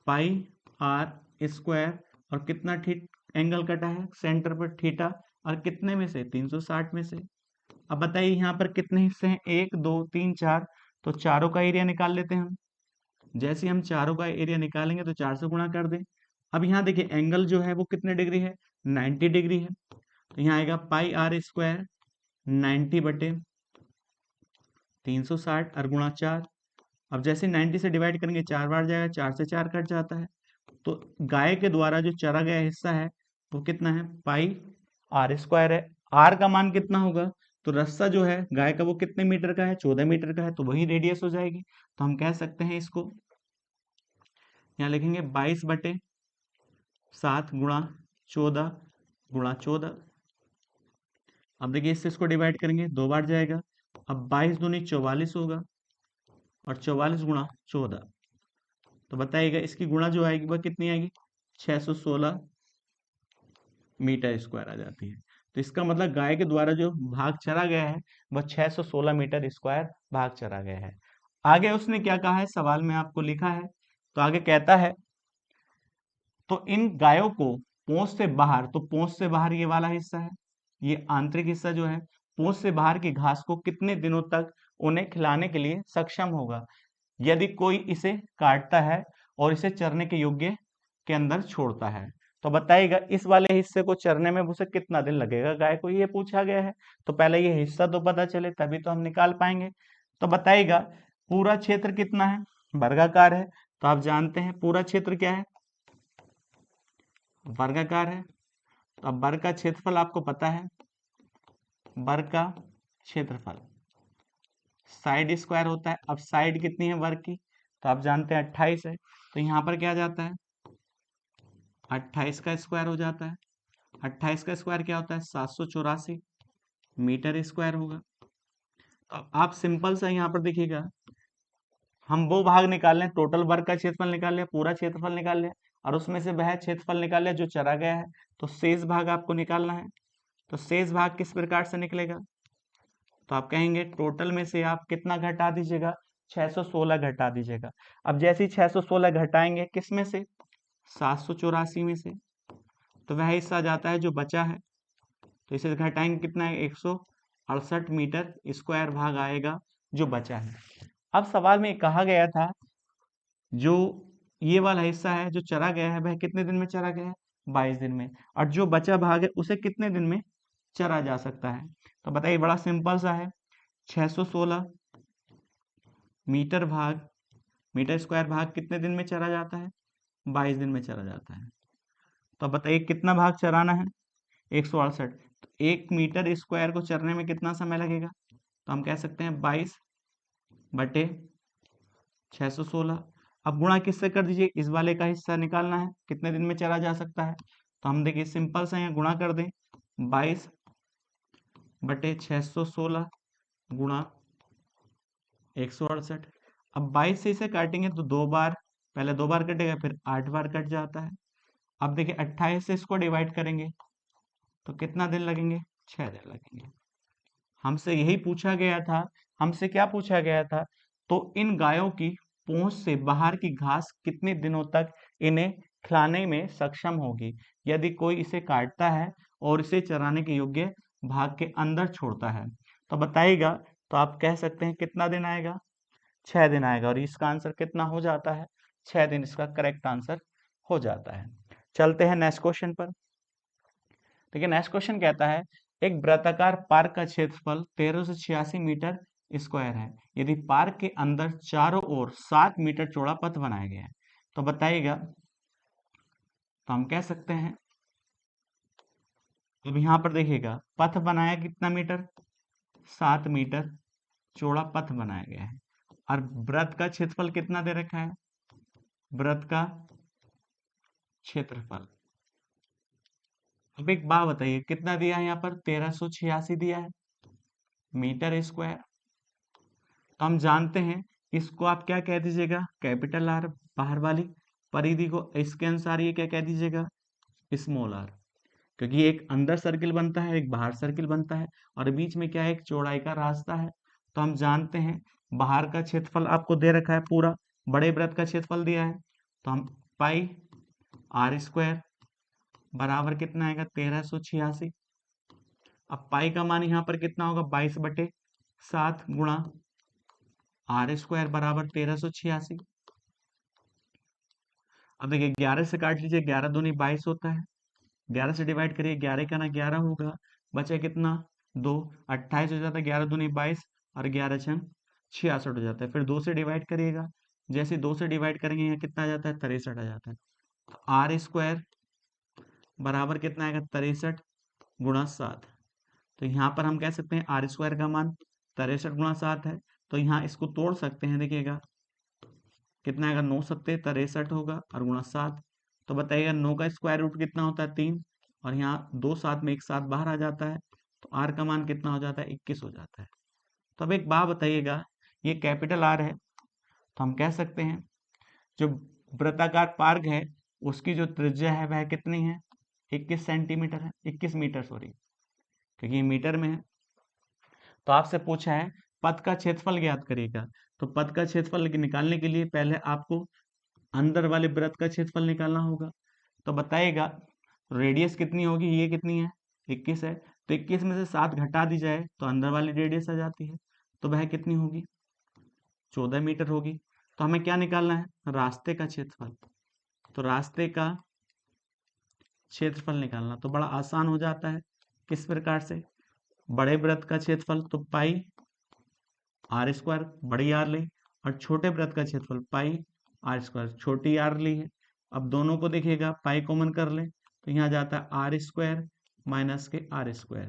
पाई आर स्क्वायर और कितना एंगल कटा है सेंटर पर थीटा और कितने में से, 360 में से। अब बताइए यहाँ पर कितने हिस्से हैं, 1 2 3 4। तो चारों का एरिया निकाल लेते हैं हम। जैसे हम चारों का एरिया निकालेंगे तो 4 से गुणा कर दें। अब यहाँ देखिए एंगल जो है वो कितने डिग्री है, 90 डिग्री है। तो यहाँ आएगा पाई आर स्क्वायर 90 बटे 360 और गुणा 4। अब जैसे 90 से डिवाइड करेंगे 4 बार जाएगा, 4 से 4 कट जाता है। तो गाय के द्वारा जो चरा गया हिस्सा है वो कितना है, पाई आर स्क्वायर है। आर का मान कितना होगा, तो रस्सा जो है गाय का वो कितने मीटर का है, 14 मीटर का है, तो वही रेडियस हो जाएगी। तो हम कह सकते हैं इसको यहाँ लिखेंगे 22 बटे 7 गुणा 14 गुणा 14। अब देखिए इसको डिवाइड करेंगे 2 बार जाएगा। अब 22 दूनी 44 होगा और 44 गुणा 14। तो बताइएगा इसकी गुणा जो आएगी वह कितनी आएगी, 616 मीटर स्क्वायर आ जाती है। तो इसका मतलब गाय के द्वारा जो भाग चरा गया है वह 616 मीटर स्क्वायर भाग चरा गया है। आगे उसने क्या कहा है, सवाल में आपको लिखा है। तो आगे कहता है तो इन गायों को पूंछ से बाहर, तो पूंछ से बाहर ये वाला हिस्सा है, ये आंतरिक हिस्सा जो है, पूंछ से बाहर की घास को कितने दिनों तक उन्हें खिलाने के लिए सक्षम होगा यदि कोई इसे काटता है और इसे चरने के योग्य के अंदर छोड़ता है। तो बताइएगा इस वाले हिस्से को चरने में उसे कितना दिन लगेगा गाय को, ये पूछा गया है। तो पहले ये हिस्सा तो पता चले तभी तो हम निकाल पाएंगे। तो बताइएगा पूरा क्षेत्र कितना है, वर्गाकार है। तो आप जानते हैं पूरा क्षेत्र क्या है, वर्गाकार है। तो अब वर्ग का क्षेत्रफल आपको पता है, वर्ग का क्षेत्रफल साइड स्क्वायर होता है। अब साइड कितनी है वर्ग की, तो आप जानते हैं 28 है। तो यहाँ पर क्या जाता है, 28 का स्क्वायर हो जाता है। 28 का स्क्वायर क्या होता है, 784 मीटर स्क्वायर होगा। तो आप सिंपल सा यहाँ पर देखिएगा, हम वो भाग निकाल लें, टोटल वर्ग का क्षेत्रफल निकाल लिया, पूरा क्षेत्रफल निकाल लिया और उसमें से वह क्षेत्रफल निकाल लिया जो चरा गया है। तो शेष भाग आपको निकालना है। तो शेष भाग किस प्रकार से निकलेगा, तो आप कहेंगे टोटल में से आप कितना घटा दीजिएगा, 616 घटा दीजिएगा। अब जैसे ही 616 घटाएंगे किस में से, 784 में से, तो वह हिस्सा जाता है जो बचा है, तो इसे घटाएंगे कितना है, 168 मीटर स्क्वायर भाग आएगा जो बचा है। अब सवाल में कहा गया था जो ये वाला हिस्सा है जो चरा गया है वह कितने दिन में चरा गया है, 22 दिन में, और जो बचा भाग है उसे कितने दिन में चरा जा सकता है। तो बताइए, बड़ा सिंपल सा है, 616 मीटर भाग मीटर स्क्वायर भाग कितने दिन में चरा जाता है, 22 दिन में चरा जाता है। तो अब बताइए कितना भाग चराना है, 168। तो 1 मीटर स्क्वायर को चरने में कितना समय लगेगा, तो हम कह सकते हैं 22 बटे 616। अब गुणा किससे कर दीजिए, इस वाले का हिस्सा निकालना है कितने दिन में चला जा सकता है, तो हम देखिए सिंपल से यहाँ गुणा कर दें, 22 बटे 616 गुणा 168। अब 22 से इसे काटेंगे तो 2 बार, पहले 2 बार कटेगा फिर 8 बार कट जाता है। अब देखिए 28 से इसको डिवाइड करेंगे तो कितना दिन लगेंगे, 6 दिन लगेंगे। हमसे यही पूछा गया था, हमसे क्या पूछा गया था, तो इन गायों की पूंछ से बाहर की घास कितने दिनों तक इन्हें खिलाने में सक्षम होगी यदि कोई इसे काटता है और इसे चराने के योग्य भाग के अंदर छोड़ता है। तो बताइएगा, तो आप कह सकते हैं कितना दिन आएगा, 6 दिन आएगा, और इसका आंसर कितना हो जाता है, 6 दिन इसका करेक्ट आंसर हो जाता है। चलते हैं नेक्स्ट क्वेश्चन पर। देखिए नेक्स्ट क्वेश्चन कहता है, एक वृत्ताकार पार्क का क्षेत्रफल 1386 मीटर स्क्वायर है यदि पार्क के अंदर चारों ओर 7 मीटर चौड़ा पथ बनाया गया है। तो बताइएगा, तो हम कह सकते हैं, अब यहाँ पर देखिएगा पथ बनाया कितना मीटर, 7 मीटर चौड़ा पथ बनाया गया है, और वृत्त का क्षेत्रफल कितना दे रखा है, वृत्त का क्षेत्रफल, अब एक बात बताइए कितना दिया है, यहाँ पर 1386 दिया है मीटर स्क्वायर। तो हम जानते हैं इसको आप क्या कह दीजिएगा, कैपिटल आर, बाहर वाली परिधि को इसके अनुसार ये क्या कह दीजिएगा, स्मॉल आर, क्योंकि एक अंदर सर्किल बनता है एक बाहर सर्किल बनता है, और बीच में क्या है, एक चौड़ाई का रास्ता है। तो हम जानते हैं बाहर का क्षेत्रफल आपको दे रखा है पूरा, बड़े वृत्त का क्षेत्रफल दिया है, तो हम पाई आर स्क्वायर बराबर कितना आएगा, 1386। अब पाई का मान यहाँ पर कितना होगा, 22/7 गुणा आर स्क्वायर बराबर 1386। अब देखिए 11 से काट लीजिए, 11 दूनी 22 होता है, 11 से डिवाइड करिए, 11 का ना 11 होगा, बचे कितना, 2, 28 हो जाता है, 11 दूनी 22 और 11 छंग 66 हो जाता है। फिर 2 से डिवाइड करिएगा, जैसे 2 से डिवाइड करेंगे यहाँ कितना आ जाता है, 63 आ जाता है। तो आर स्क्वायर बराबर कितना आएगा, 63 गुणा 7। तो यहाँ पर हम कह सकते हैं आर स्क्वायर का मान 63 गुणा 7 है, तो यहाँ इसको तोड़ सकते हैं, देखिएगा कितना आएगा, 9 सत्ते 63 होगा और गुणा 7। तो बताइएगा 9 का स्क्वायर रूट कितना होता है, 3, और यहाँ 2 साथ में एक साथ बाहर आ जाता है, तो आर का मान कितना हो जाता है, 21 हो जाता है। तो अब एक बात बताइएगा, ये कैपिटल आर है, तो हम कह सकते हैं जो वृत्ताकार पार्क है उसकी जो त्रिज्या है वह कितनी है, 21 सेंटीमीटर है, 21 मीटर सॉरी, क्योंकि ये मीटर में है। तो आपसे पूछा है पथ का क्षेत्रफल ज्ञात करिएगा, तो पथ का क्षेत्रफल निकालने के लिए पहले आपको अंदर वाले वृत्त का क्षेत्रफल निकालना होगा। तो बताइएगा रेडियस कितनी होगी, ये कितनी है, 21 है, तो 21 में से 7 घटा दी जाए तो अंदर वाली रेडियस आ जाती है, तो वह कितनी होगी, 14 मीटर होगी। तो हमें क्या निकालना है, रास्ते का क्षेत्रफल, तो रास्ते का क्षेत्रफल निकालना तो बड़ा आसान हो जाता है। किस प्रकार से, बड़े वृत्त का क्षेत्रफल तो पाई आर स्क्वायर बड़ी आर ली, और छोटे वृत्त का क्षेत्रफल पाई आर स्क्वायर छोटी आर ली है। अब दोनों को देखिएगा पाई कॉमन कर ले तो यहाँ जाता है आर स्क्वायर माइनस के आर स्क्वायर।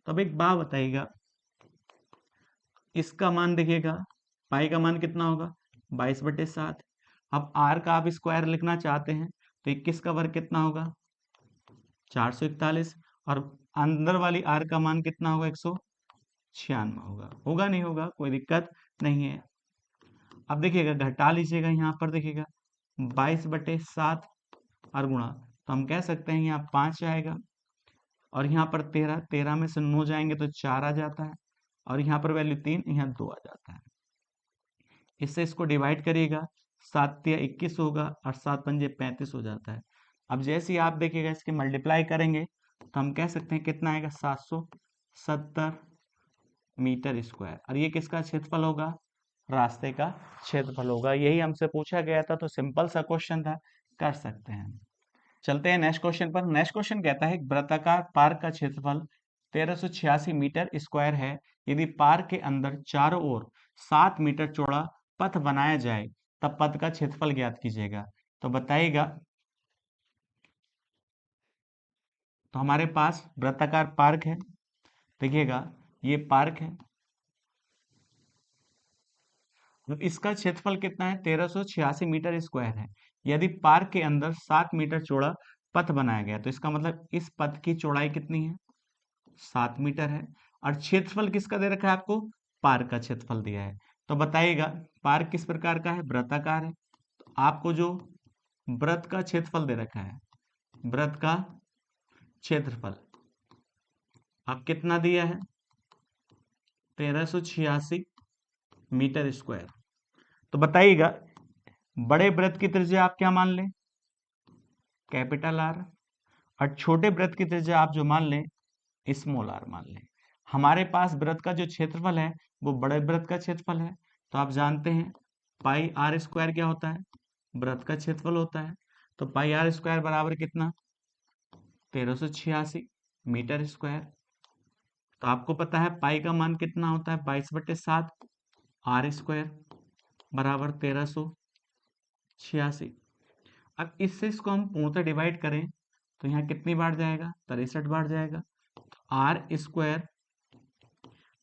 तो अब एक बात बताइएगा, इसका मान देखिएगा, पाई का मान कितना होगा, 22/7। अब आर का आप स्क्वायर लिखना चाहते हैं तो 21 का वर्ग कितना होगा, 441, और अंदर वाली आर का मान कितना होगा, 196 होगा। होगा नहीं होगा, कोई दिक्कत नहीं है। अब देखिएगा घटा लीजिएगा, यहाँ पर देखिएगा 22/7 और गुणा, तो हम कह सकते हैं यहाँ 5 आएगा, और यहाँ पर 13, 13 में से 9 जाएंगे तो 4 आ जाता है, और यहाँ पर वैल्यू 3, यहाँ 2 आ जाता है। इससे इसको डिवाइड करिएगा, 7 या 21 होगा और 7 पंजे 35 हो जाता है। अब जैसे ही आप देखिएगा इसके मल्टीप्लाई करेंगे तो हम कह सकते हैं कितना आएगा, 770 मीटर स्क्वायर। और ये किसका क्षेत्रफल होगा, रास्ते का क्षेत्रफल होगा। यही हमसे पूछा गया था, तो सिंपल सा क्वेश्चन था, कर सकते हैं। चलते हैं नेक्स्ट क्वेश्चन पर। नेक्स्ट क्वेश्चन कहता है वृत्ताकार पार्क का क्षेत्रफल 1386 मीटर स्क्वायर है। यदि पार्क के अंदर चारों ओर 7 मीटर चौड़ा पथ बनाया जाए तब पथ का क्षेत्रफल ज्ञात कीजिएगा। तो बताइएगा, तो हमारे पास वृत्ताकार पार्क है, देखिएगा ये पार्क है, तो इसका क्षेत्रफल कितना है, 1386 मीटर स्क्वायर है। यदि पार्क के अंदर 7 मीटर चौड़ा पथ बनाया गया तो इसका मतलब इस पथ की चौड़ाई कितनी है, 7 मीटर है। और क्षेत्रफल किसका दे रखा है आपको, पार्क का क्षेत्रफल दिया है। तो बताइएगा पार्क किस प्रकार का है, वृत्ताकार है। तो आपको जो वृत्त का क्षेत्रफल दे रखा है, वृत्त का क्षेत्रफल आप कितना दिया है, 1386 मीटर स्क्वायर। तो बताइएगा बड़े वृत्त की त्रिज्या आप क्या मान लें, कैपिटल आर, और छोटे वृत्त की त्रिज्या आप जो मान लें, स्मॉल आर मान लें। हमारे पास वृत्त का जो क्षेत्रफल है वो बड़े वृत्त का क्षेत्रफल है। तो आप जानते हैं पाई आर स्क्वायर क्या होता है, वृत्त का क्षेत्रफल होता है। तो पाई आर स्क्वायर बराबर कितना, 1386 मीटर स्क्वायर। तो आपको पता है पाई का मान कितना होता है, 22/7 आर स्क्वायर बराबर 1386। अब इससे इसको हम पूर्णतः डिवाइड करें तो यहाँ कितनी बार जाएगा, 63 बार जाएगा। आर स्क्वायर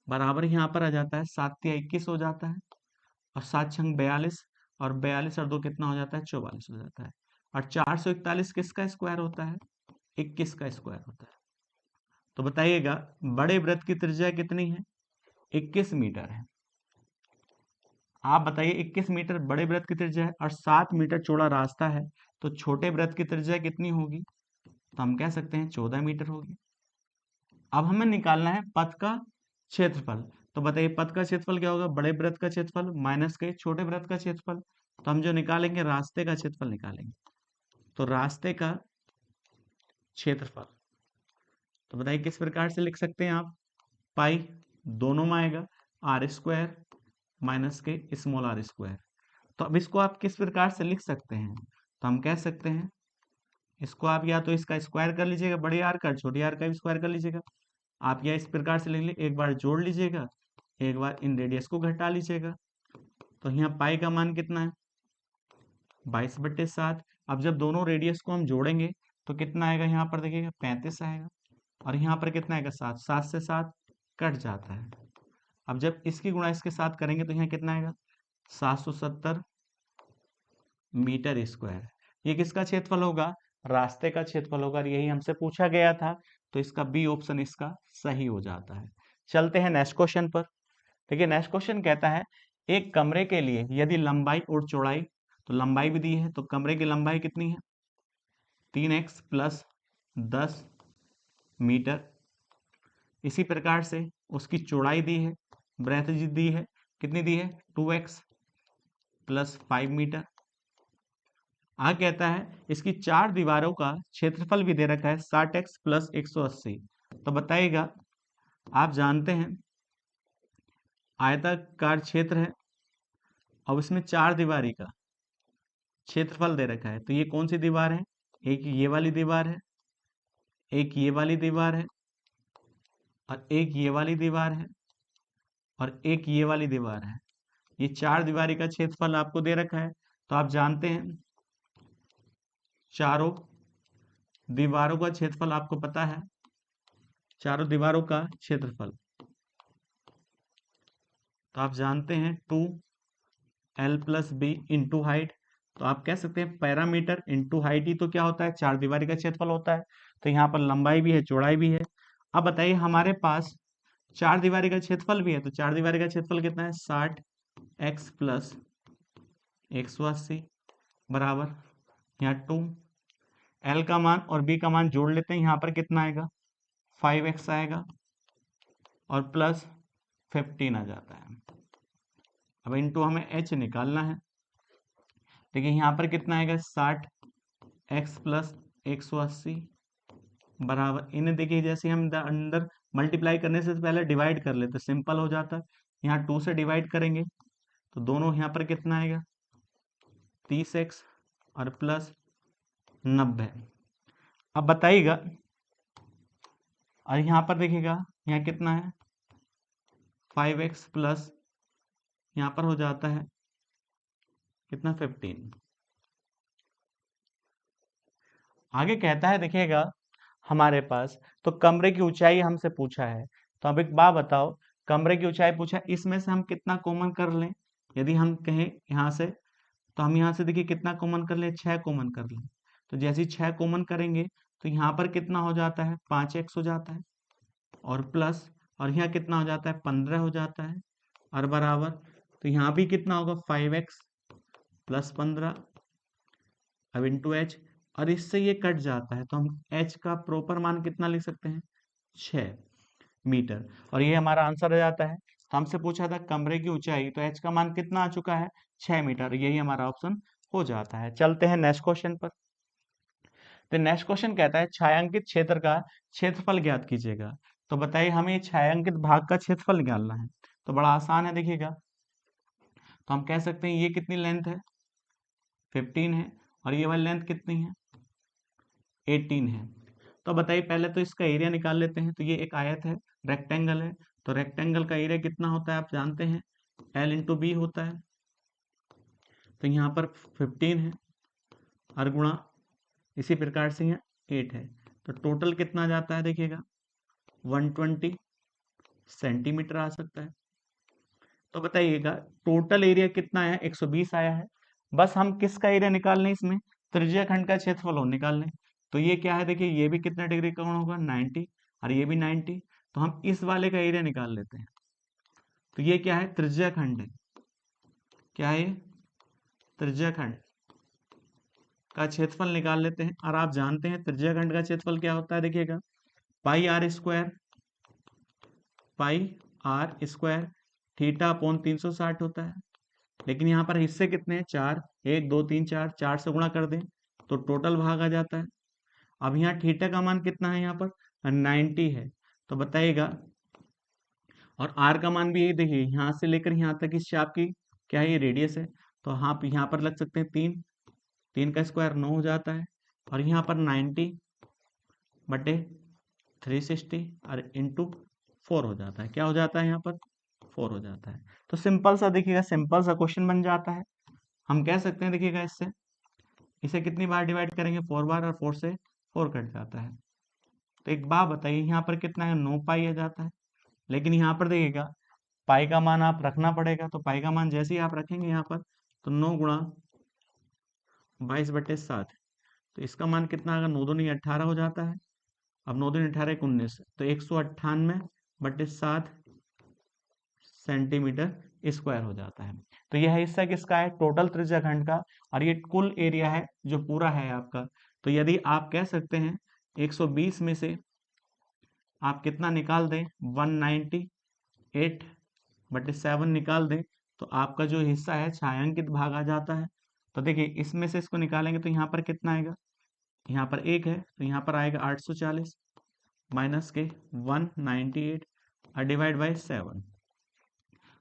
बराबर यहाँ पर आ जाता है 7 या 21 हो जाता है, और 7 छंग 42, और 42 और 2 कितना हो जाता है, 44 हो जाता है। और 441 किसका स्क्वायर होता है, 21 का स्क्वायर होता है। तो बताइएगा बड़े वृत्त की त्रिज्या कितनी है, 21 मीटर है। आप बताइए 21 मीटर बड़े वृत्त की त्रिज्या है और 7 मीटर चौड़ा रास्ता है, तो छोटे वृत्त की त्रिज्या कितनी होगी, तो हम कह सकते हैं 14 मीटर होगी। अब हमें निकालना है पथ का क्षेत्रफल। तो बताइए पथ का क्षेत्रफल क्या होगा, बड़े वृत्त का क्षेत्रफल माइनस के छोटे वृत्त का क्षेत्रफल। तो हम जो निकालेंगे रास्ते का क्षेत्रफल निकालेंगे। तो रास्ते का क्षेत्रफल, तो बताइए किस प्रकार से लिख सकते हैं आप, पाई दोनों में आएगा, आर स्क्वायर माइनस के स्मॉल आर स्क्वायर। तो अब इसको आप किस प्रकार से लिख सकते हैं, तो हम कह सकते हैं इसको आप या तो इसका स्क्वायर कर लीजिएगा, बड़े आर का, छोटे आर का भी स्क्वायर कर लीजिएगा। आप या इस प्रकार से लिख लीजिए, एक बार जोड़ लीजिएगा, एक बार इन रेडियस को घटा लीजिएगा। तो यहाँ पाई का मान कितना है, 22/7। अब जब दोनों रेडियस को हम जोड़ेंगे तो कितना आएगा, यहाँ पर देखिएगा 35 आएगा, और यहाँ पर कितना आएगा 7, 7 से 7 कट जाता है। अब जब इसकी गुणा इसके साथ करेंगे तो यहाँ कितना आएगा, 770 मीटर स्क्वायर। ये किसका क्षेत्रफल होगा, रास्ते का क्षेत्रफल होगा, और यही हमसे पूछा गया था। तो इसका बी ऑप्शन इसका सही हो जाता है। चलते हैं नेक्स्ट क्वेश्चन पर। देखिए नेक्स्ट क्वेश्चन कहता है एक कमरे के लिए यदि लंबाई और चौड़ाई, तो लंबाई भी दी है, तो कमरे की लंबाई कितनी है, 3x + 10 मीटर। इसी प्रकार से उसकी चौड़ाई दी है, ब्रेथ दी है, कितनी दी है, 2x + 5 मीटर। आगे कहता है इसकी 4 दीवारों का क्षेत्रफल भी दे रखा है 60x + 180। तो बताइएगा, आप जानते हैं आयताकार क्षेत्र है और उसमें 4 दीवारी का क्षेत्रफल दे रखा है। तो ये कौन सी दीवार है, एक ये वाली दीवार है, एक ये वाली दीवार है, और एक ये वाली दीवार है, और एक ये वाली दीवार है। ये 4 दीवारी का क्षेत्रफल आपको दे रखा है। तो आप जानते हैं चारों दीवारों का क्षेत्रफल आपको पता है, चारों दीवारों का क्षेत्रफल तो आप जानते हैं 2l + b इंटू हाइट। तो आप कह सकते हैं पैरामीटर इंटू हाइट ही तो क्या होता है, 4 दीवारी का क्षेत्रफल होता है। तो यहाँ पर लंबाई भी है, चौड़ाई भी है। अब बताइए हमारे पास 4 दीवारी का क्षेत्रफल भी है, तो 4 दीवारी का क्षेत्रफल कितना है, 60x + 180 बराबर यहाँ 2l का मान और b का मान जोड़ लेते हैं, यहाँ पर कितना आएगा, 5x आएगा और +15 आ जाता है। अब इंटू हमें एच निकालना है। देखिए यहाँ पर कितना आएगा 60 एक्स प्लस 180 बराबर, इन्हें देखिए जैसे हम अंदर मल्टीप्लाई करने से पहले डिवाइड कर लेते सिंपल हो जाता है। यहाँ 2 से डिवाइड करेंगे तो दोनों यहाँ पर कितना आएगा 30x और प्लस 90। अब बताइएगा, और यहाँ पर देखिएगा यहाँ कितना है 5x प्लस यहाँ पर हो जाता है कितना 15। आगे कहता है देखिएगा हमारे पास, तो कमरे की ऊंचाई हमसे पूछा है। तो अब एक बात बताओ, कमरे की ऊंचाई पूछा है, इसमें से हम कितना कॉमन कर लें? यदि हम कहें यहाँ से, तो हम यहाँ से देखिए कितना कॉमन कर लें 6 कॉमन कर लें। तो जैसे ही 6 कॉमन करेंगे तो यहाँ पर कितना हो जाता है 5x हो जाता है और प्लस, और यहाँ कितना हो जाता है 15 हो जाता है और बराबर, तो यहाँ भी कितना होगा 5x प्लस 15 अब इंटू एच, और इससे ये कट जाता है तो हम एच का प्रॉपर मान कितना लिख सकते हैं 6 मीटर, और ये हमारा आंसर हो जाता है। तो हमसे पूछा था कमरे की ऊंचाई, तो एच का मान कितना आ चुका है 6 मीटर, यही हमारा ऑप्शन हो जाता है। चलते हैं नेक्स्ट क्वेश्चन पर। तो नेक्स्ट क्वेश्चन कहता है छायांकित क्षेत्र का क्षेत्रफल ज्ञात कीजिएगा। तो बताइए हमें छायांकित भाग का क्षेत्रफल निकालना है। तो बड़ा आसान है, देखिएगा तो हम कह सकते हैं ये कितनी लेंथ है 15 है, और ये वाली लेंथ कितनी है 18 है। तो बताइए पहले तो इसका एरिया निकाल लेते हैं। तो ये एक आयत है, रेक्टेंगल है, तो रेक्टेंगल का एरिया कितना होता है आप जानते हैं L इंटू बी होता है। तो यहाँ पर 15 है और गुणा इसी प्रकार से यहाँ 8 है, तो टोटल कितना जाता है देखिएगा 120 सेंटीमीटर आ सकता है। तो बताइएगा टोटल एरिया कितना है 120 आया है। बस हम किसका एरिया निकाल लें, इसमें त्रिज्या खंड का क्षेत्रफल और निकाल लें। तो ये क्या है देखिए, ये भी कितना डिग्री का कोण होगा 90 और ये भी 90, तो हम इस वाले का एरिया निकाल लेते हैं। तो ये क्या है त्रिज्या खंड है, क्या है त्रिज्या खंड का क्षेत्रफल निकाल लेते हैं। और आप जानते हैं त्रिज्या खंड का क्षेत्रफल क्या होता है, देखिएगा पाई आर स्क्वायर थीटा अपॉन 360 होता है। लेकिन यहाँ पर हिस्से कितने हैं 4, 1 2 3 4, 4 से गुणा कर दें तो टोटल भाग आ जाता है। अब यहाँ थीटा का मान कितना है यहाँ पर 90 है, तो बताइएगा, और आर का मान भी यही देखिए यहाँ से लेकर यहाँ तक इस चाप की क्या है ये रेडियस है। तो आप यहाँ पर लग सकते हैं 3, 3 का स्क्वायर 9 हो जाता है, और यहाँ पर 90 बटे 360 और इंटू 4 हो जाता है। क्या हो जाता है यहाँ पर 4 हो जाता है। तो सिंपल सा देखिएगा, सिंपल सा क्वेश्चन बन जाता है। हम कह सकते हैं देखिएगा इससे, इसे कितनी बार डिवाइड करेंगे 4 बार, और 4 से 4 कट जाता है। तो एक बात बताइए यहाँ पर कितना है 9 पाई आ जाता है। लेकिन यहाँ पर देखिएगा पाई का मान आप रखना पड़ेगा, तो पाई का मान जैसे ही आप रखेंगे यहाँ पर, तो 9 गुणा 22/7, तो इसका मान कितना आएगा 9 दूनी 18 हो जाता है। अब 9 दूनी 18 19, तो 198/7 सेंटीमीटर स्क्वायर हो जाता है। तो यह हिस्सा किसका है टोटल त्रिज्या खंड का, और ये कुल एरिया है जो पूरा है आपका। तो यदि आप कह सकते हैं 120 में से आप कितना निकाल दें 198/7 निकाल दें, तो आपका जो हिस्सा है छायांकित भाग आ जाता है। तो देखिए इसमें से इसको निकालेंगे तो यहाँ पर कितना आएगा, यहाँ पर 1 है तो यहाँ पर आएगा 840 माइनस के 198 और डिवाइड बाई 7।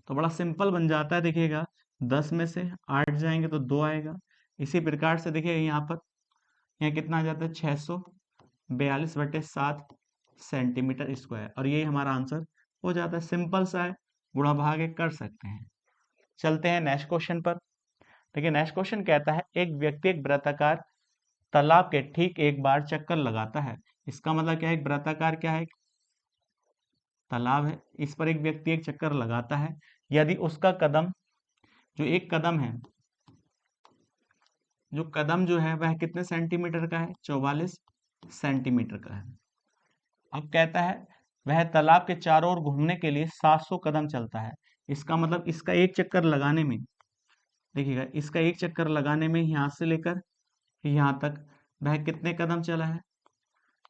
तो बड़ा सिंपल बन जाता है, देखिएगा 10 में से 8 जाएंगे तो 2 आएगा। इसी प्रकार से देखिए यहाँ पर यहाँ कितना आ जाता है 642/7 सेंटीमीटर स्क्वायर, और यही हमारा आंसर हो जाता है। सिंपल सा है, गुणा भाग कर सकते हैं। चलते हैं नेक्स्ट क्वेश्चन पर। देखिए नेक्स्ट क्वेश्चन कहता है एक व्यक्ति एक वृत्ताकार तालाब के ठीक एक बार चक्कर लगाता है। इसका मतलब क्या है, एक वृत्ताकार क्या है तालाब है, इस पर एक व्यक्ति एक चक्कर लगाता है। यदि उसका कदम जो एक कदम है, जो कदम जो है वह कितने सेंटीमीटर का है 44 सेंटीमीटर का है। अब कहता है वह तालाब के चारों ओर घूमने के लिए 700 कदम चलता है। इसका मतलब इसका एक चक्कर लगाने में, देखिएगा इसका एक चक्कर लगाने में यहाँ से लेकर यहाँ तक वह कितने कदम चला है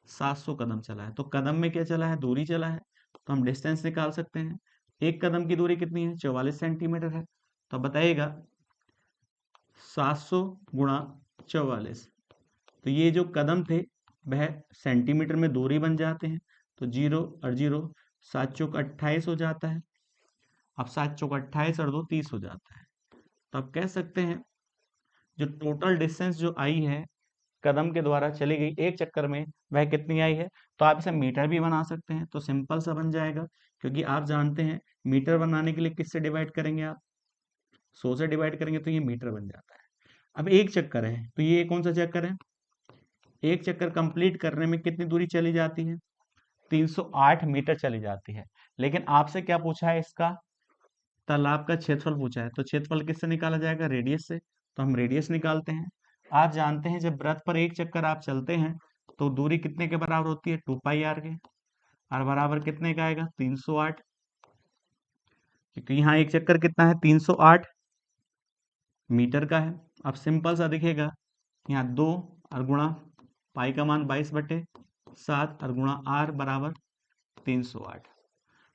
700 कदम चला है। तो कदम में क्या चला है दूरी चला है, तो हम डिस्टेंस निकाल सकते हैं। एक कदम की दूरी कितनी है 44 सेंटीमीटर है, तो बताइएगा 700 गुणा 44। तो ये जो कदम थे वह सेंटीमीटर में दूरी बन जाते हैं। तो 0 और 0 7 चौक 28 हो जाता है। अब 7 चौक 28 और 2 30 हो जाता है। तो आप कह सकते हैं जो टोटल डिस्टेंस जो आई है कदम के द्वारा चली गई एक चक्कर में, वह कितनी आई है। तो आप इसे मीटर भी बना सकते हैं, तो सिंपल सा बन जाएगा, क्योंकि आप जानते हैं मीटर बनाने के लिए किससे डिवाइड करेंगे आप, 100 से डिवाइड करेंगे तो ये मीटर बन जाता है। अब एक चक्कर है, तो ये कौन सा चक्कर है, एक चक्कर कंप्लीट करने में कितनी दूरी चली जाती है, 308 मीटर चली जाती है। लेकिन आपसे क्या पूछा है, इसका तालाब का क्षेत्रफल पूछा है। तो क्षेत्रफल किससे निकाला जाएगा, रेडियस से। तो हम रेडियस निकालते हैं। आप जानते हैं जब वृत्त पर एक चक्कर आप चलते हैं तो दूरी कितने के बराबर होती है, 2πr के। और बराबर कितने का आएगा, 308। क्योंकि यहाँ एक चक्कर कितना है, 308 मीटर का है। अब सिंपल सा दिखेगा, यहाँ 2 और गुणा पाई का मान 22/7 और गुणा r बराबर 308।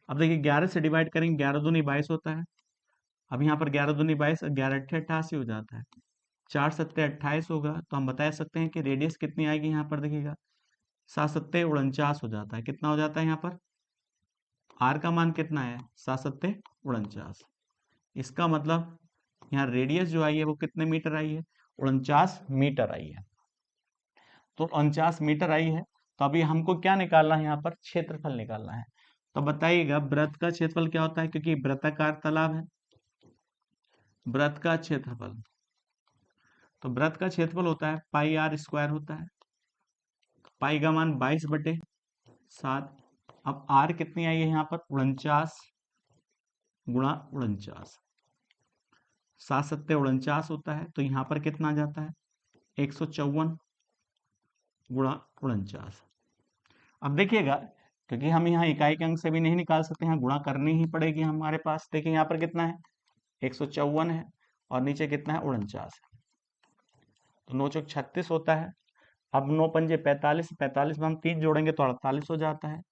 अब देखिए 11 से डिवाइड करेंगे, 11 दूनी 22 होता है। अब यहाँ पर 11 दूनी 22 और 11 अट्ठे 88 हो जाता है। 4 सत्ते 28 होगा, तो हम बता सकते हैं कि रेडियस कितनी आएगी। यहाँ पर देखिएगा 7 सत्ते 49 हो जाता है। कितना हो जाता है यहाँ पर, r का मान कितना है, 7 सत्ते 49। इसका मतलब यहाँ रेडियस जो आई है वो कितने मीटर आई है, 49 मीटर आई है। तो 49 मीटर आई है। तो अभी हमको क्या निकालना है, यहाँ पर क्षेत्रफल निकालना है। तो बताइएगा वृत्त का क्षेत्रफल क्या होता है, क्योंकि वृत्ताकार तालाब है। वृत्त का क्षेत्रफल, तो वृत्त का क्षेत्रफल होता है πr² होता है। पाई का मान 22/7। अब r कितनी आई है यहाँ पर, 49 गुणा 49, 7 सत्ते 49 होता है। तो यहाँ पर कितना आ जाता है, 154 गुणा 49। अब देखिएगा, क्योंकि हम यहाँ इकाई के अंक से भी नहीं निकाल सकते, यहाँ गुणा करनी ही पड़ेगी हमारे पास। देखिए यहाँ पर कितना है, 154 है और नीचे कितना है, 49 है। तो 9 चौक 36 होता है। अब 9 पंजे 45, 45 में हम 3 जोड़ेंगे तो 48 हो जाता है।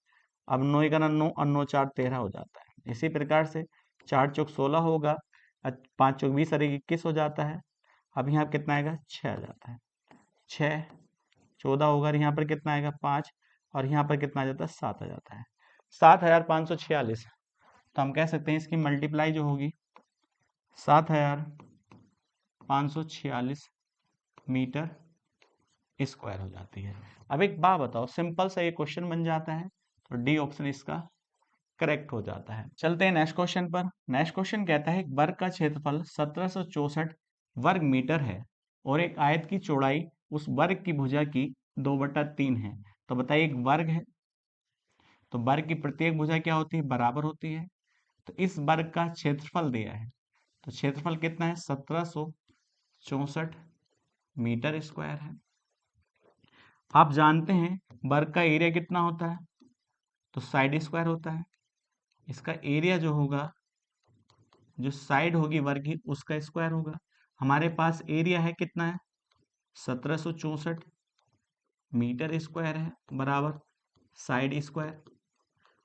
अब 9 1 9 और 9 4 13 हो जाता है। इसी प्रकार से 4 चौक 16 होगा, 5 चौक 20 और 21 हो जाता है। अब यहाँ कितना आएगा, 6 आ जाता है। 6 14 होगा, और यहाँ पर कितना आएगा, 5, और यहाँ पर कितना आ जाता है, 7 आ जाता है। 7546। तो हम कह सकते हैं इसकी मल्टीप्लाई जो होगी 7546 मीटर स्क्वायर हो जाती है। अब एक बात बताओ, सिंपल सा ये क्वेश्चन बन जाता है, तो डी ऑप्शन इसका करेक्ट हो जाता है। चलते हैं नेक्स्ट क्वेश्चन पर। नेक्स्ट क्वेश्चन कहता है एक वर्ग का क्षेत्रफल 1764 वर्ग मीटर है और एक आयत की चौड़ाई उस वर्ग की भुजा की 2/3 है। तो बताइए, एक वर्ग है तो वर्ग की प्रत्येक भुजा क्या होती है, बराबर होती है। तो इस वर्ग का क्षेत्रफल दिया है, तो क्षेत्रफल कितना है, 1764 मीटर स्क्वायर है। आप जानते हैं वर्ग का एरिया कितना होता है, तो साइड स्क्वायर होता है। इसका एरिया जो होगा, जो साइड होगी वर्ग की उसका स्क्वायर होगा। हमारे पास एरिया है कितना है, 1764 मीटर स्क्वायर है, बराबर साइड स्क्वायर।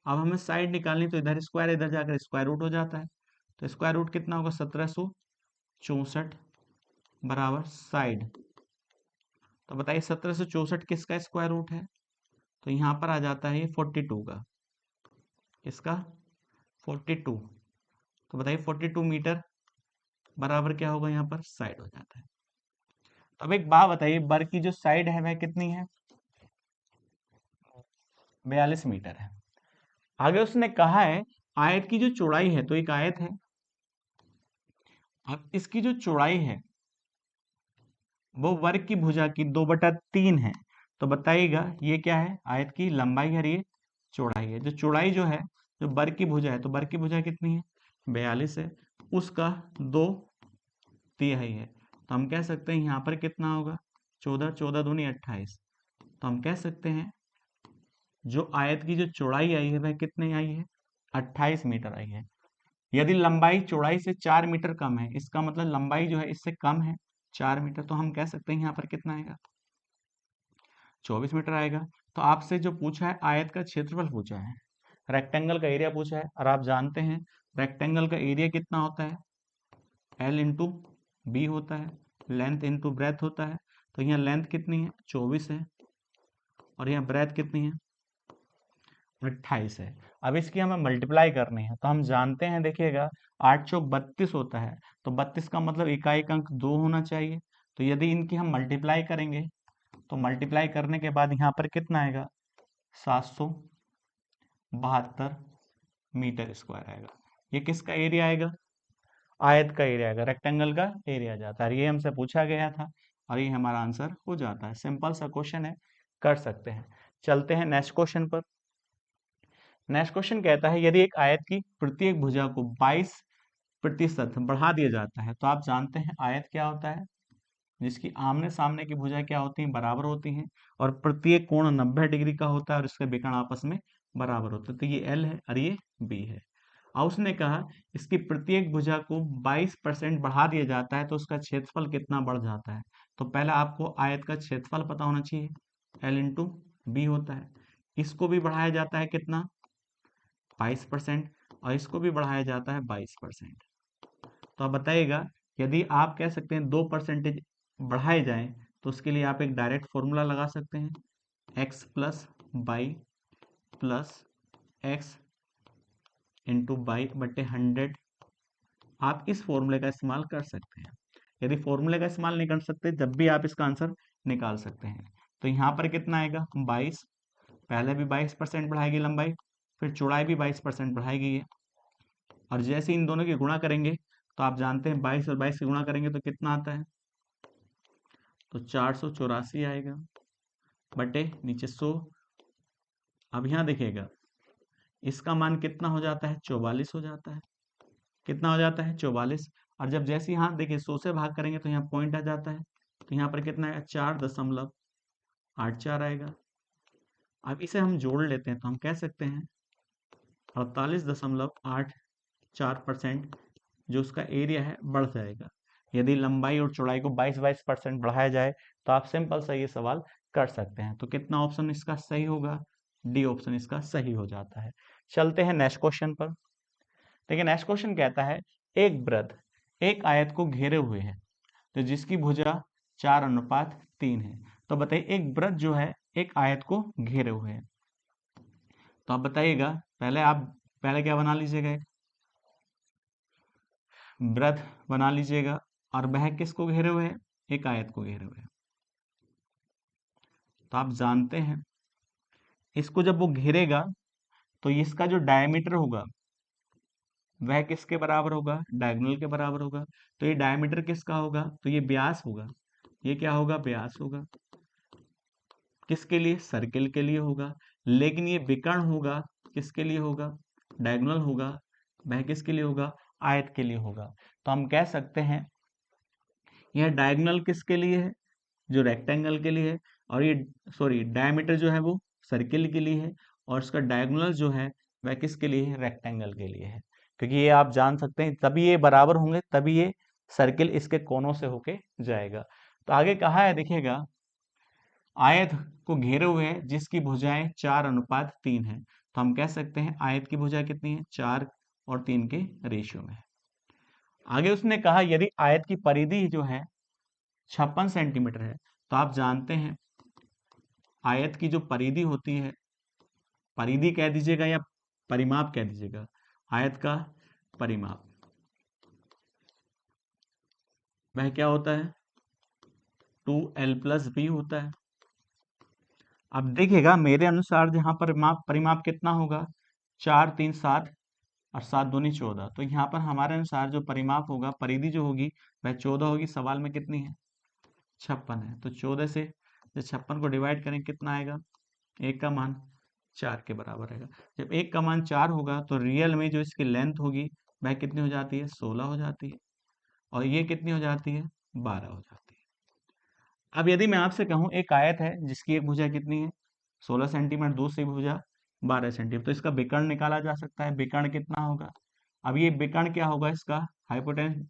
अब हमें साइड निकालनी, तो इधर स्क्वायर इधर जाकर स्क्वायर रूट हो जाता है। तो स्क्वायर रूट कितना होगा, 1764 बराबर साइड। तो बताइए 1764 किसका स्क्वायर रूट है, तो यहाँ पर आ जाता है ये 42 का। इसका 42। तो बताइए 42 मीटर बराबर क्या होगा, यहाँ पर साइड हो जाता है। तो अब एक बात बताइए, वर्ग की जो साइड है वह कितनी है, 42 मीटर है। आगे उसने कहा है आयत की जो चौड़ाई है, तो एक आयत है, अब इसकी जो चौड़ाई है वो वर्ग की भुजा की 2/3 है। तो बताइएगा ये क्या है, आयत की लंबाई है और ये चौड़ाई है। जो चौड़ाई जो है, जो वर्ग की भुजा है, तो वर्ग की भुजा कितनी है, 42 है, उसका 2/3 है। तो हम कह सकते हैं यहाँ पर कितना होगा, 14, 14 दूनी 28। तो हम कह सकते हैं जो आयत की जो चौड़ाई आई है वह कितनी आई है, 28 मीटर आई है। यदि लंबाई चौड़ाई से 4 मीटर कम है, इसका मतलब लंबाई जो है इससे कम है 4 मीटर, तो हम कह सकते हैं यहाँ पर कितना आएगा, 24 मीटर आएगा। तो आपसे जो पूछा है आयत का क्षेत्रफल पूछा है, रेक्टेंगल का एरिया पूछा है, और आप जानते हैं रेक्टेंगल का एरिया कितना होता है, एल इंटू बी होता है, लेंथ इंटू ब्रेथ होता है। तो यहाँ लेंथ कितनी है 24 है और यहाँ ब्रेथ कितनी है 28 है। अब इसकी हमें मल्टीप्लाई करनी है, तो हम जानते हैं देखिएगा 8 चौक 32 होता है, तो 32 का मतलब इकाई का अंक 2 होना चाहिए। तो यदि इनकी हम मल्टीप्लाई करेंगे तो मल्टीप्लाई करने के बाद यहाँ पर कितना आएगा 772 मीटर स्क्वायर आएगा। ये किसका एरिया आएगा आयत का एरिया आएगा, रेक्टेंगल का एरिया जाता है। ये हमसे पूछा गया था और ये हमारा आंसर हो जाता है। सिंपल सा क्वेश्चन है, कर सकते हैं। चलते हैं नेक्स्ट क्वेश्चन पर। नेक्स्ट क्वेश्चन कहता है यदि एक आयत की प्रत्येक भुजा को 22% बढ़ा दिया जाता है, तो आप जानते हैं आयत क्या होता है, जिसकी आमने सामने की भुजा क्या होती हैं बराबर होती हैं और प्रत्येक कोण 90 डिग्री का होता है और इसके विकर्ण आपस में बराबर होते हैं। तो ये एल है और ये बी है। और उसने कहा इसकी प्रत्येक भुजा को 22% बढ़ा दिया जाता है तो उसका क्षेत्रफल कितना बढ़ जाता है। तो पहले आपको आयत का क्षेत्रफल पता होना चाहिए, एल इंटू बी होता है। इसको भी बढ़ाया जाता है कितना 22% और इसको भी बढ़ाया जाता है 22%। तो आप बताइएगा यदि आप कह सकते हैं 2% बढ़ाए जाएं तो उसके लिए आप एक डायरेक्ट फॉर्मूला लगा सकते हैं, x plus by plus x into by बटे 100। आप इस फॉर्मूले का इस्तेमाल कर सकते हैं। यदि फॉर्मूले का इस्तेमाल नहीं कर सकते जब भी आप इसका आंसर निकाल सकते हैं। तो यहाँ पर कितना आएगा 22, पहले भी 22% बढ़ाएगी लंबाई, फिर चौड़ाई भी 22% बढ़ाएगी ये। और जैसे इन दोनों की गुणा करेंगे तो आप जानते हैं 22 और 22 की गुणा करेंगे तो कितना आता है, तो 484 आएगा बटे नीचे 100। अब यहाँ देखिएगा इसका मान कितना हो जाता है 44 हो जाता है। कितना हो जाता है 44। और जब जैसे यहाँ देखिए 100 से भाग करेंगे तो यहाँ पॉइंट आ जाता है, तो यहाँ पर कितना आएगा 4.84 आएगा। अब इसे हम जोड़ लेते हैं तो हम कह सकते हैं 48.84% जो उसका एरिया है बढ़ जाएगा। यदि लंबाई और चौड़ाई को 22% बढ़ाया जाए तो आप सिंपल सा ये सवाल कर सकते हैं। तो कितना ऑप्शन इसका सही होगा, डी ऑप्शन इसका सही हो जाता है। चलते हैं नेक्स्ट क्वेश्चन पर। देखिए नेक्स्ट क्वेश्चन कहता है एक वृत्त एक आयत को घेरे हुए है तो जिसकी भुजा 4:3 है। तो बताइए एक वृत्त जो है एक आयत को घेरे हुए है, तो आप बताइएगा पहले क्या बना लीजिएगा, एक वृत्त बना लीजिएगा और वह किसको घेरे हुए है एक आयत को घेरे हुए है। तो आप जानते हैं इसको जब वो घेरेगा तो इसका जो डायमीटर होगा वह किसके बराबर होगा डायगोनल के बराबर होगा। तो ये डायमीटर किसका होगा, तो ये व्यास होगा। ये क्या होगा व्यास होगा, किसके लिए सर्किल के लिए होगा। लेकिन ये विकर्ण होगा किसके लिए होगा डायगोनल होगा, वह किसके लिए होगा आयत के लिए होगा। तो हम कह सकते हैं यह डायगोनल किसके लिए है जो रेक्टेंगल के लिए है, और ये सॉरी डायमीटर जो है वो सर्किल के लिए है और इसका डायगोनल जो है वह किसके लिए है रेक्टेंगल के लिए है। क्योंकि ये आप जान सकते हैं तभी ये बराबर होंगे तभी ये सर्किल इसके कोनों से होके जाएगा। तो आगे कहा है देखिएगा आयत को घेरे हुए है जिसकी भुजाएं 4:3 है। तो हम कह सकते हैं आयत की भुजा कितनी है 4 और 3 के रेशियो में है। आगे उसने कहा यदि आयत की परिधि जो है 56 सेंटीमीटर है, तो आप जानते हैं आयत की जो परिधि होती है, परिधि कह दीजिएगा या परिमाप कह दीजिएगा, आयत का परिमाप वह क्या होता है 2l+b होता है। अब देखिएगा मेरे अनुसार यहाँ पर परिमाप कितना होगा 4 3 7 और 7 दूनी 14। तो यहाँ पर हमारे अनुसार जो परिमाप होगा परिधि जो होगी वह 14 होगी। सवाल में कितनी है 56 है, तो 14 से जब 56 को डिवाइड करें कितना आएगा, एक का मान 4 के बराबर आएगा। जब एक का मान 4 होगा तो रियल में जो इसकी लेंथ होगी वह कितनी हो जाती है 16 हो जाती है और ये कितनी हो जाती है 12 हो जाती है। अब यदि मैं आपसे कहूं एक आयत है जिसकी एक भुजा कितनी है 16 सेंटीमीटर, दूसरी भुजा 12 सेंटीमीटर, तो इसका विकर्ण निकाला जा सकता है। विकर्ण कितना होगा, अब ये विकर्ण क्या होगा इसका हाइपोटेन्यूस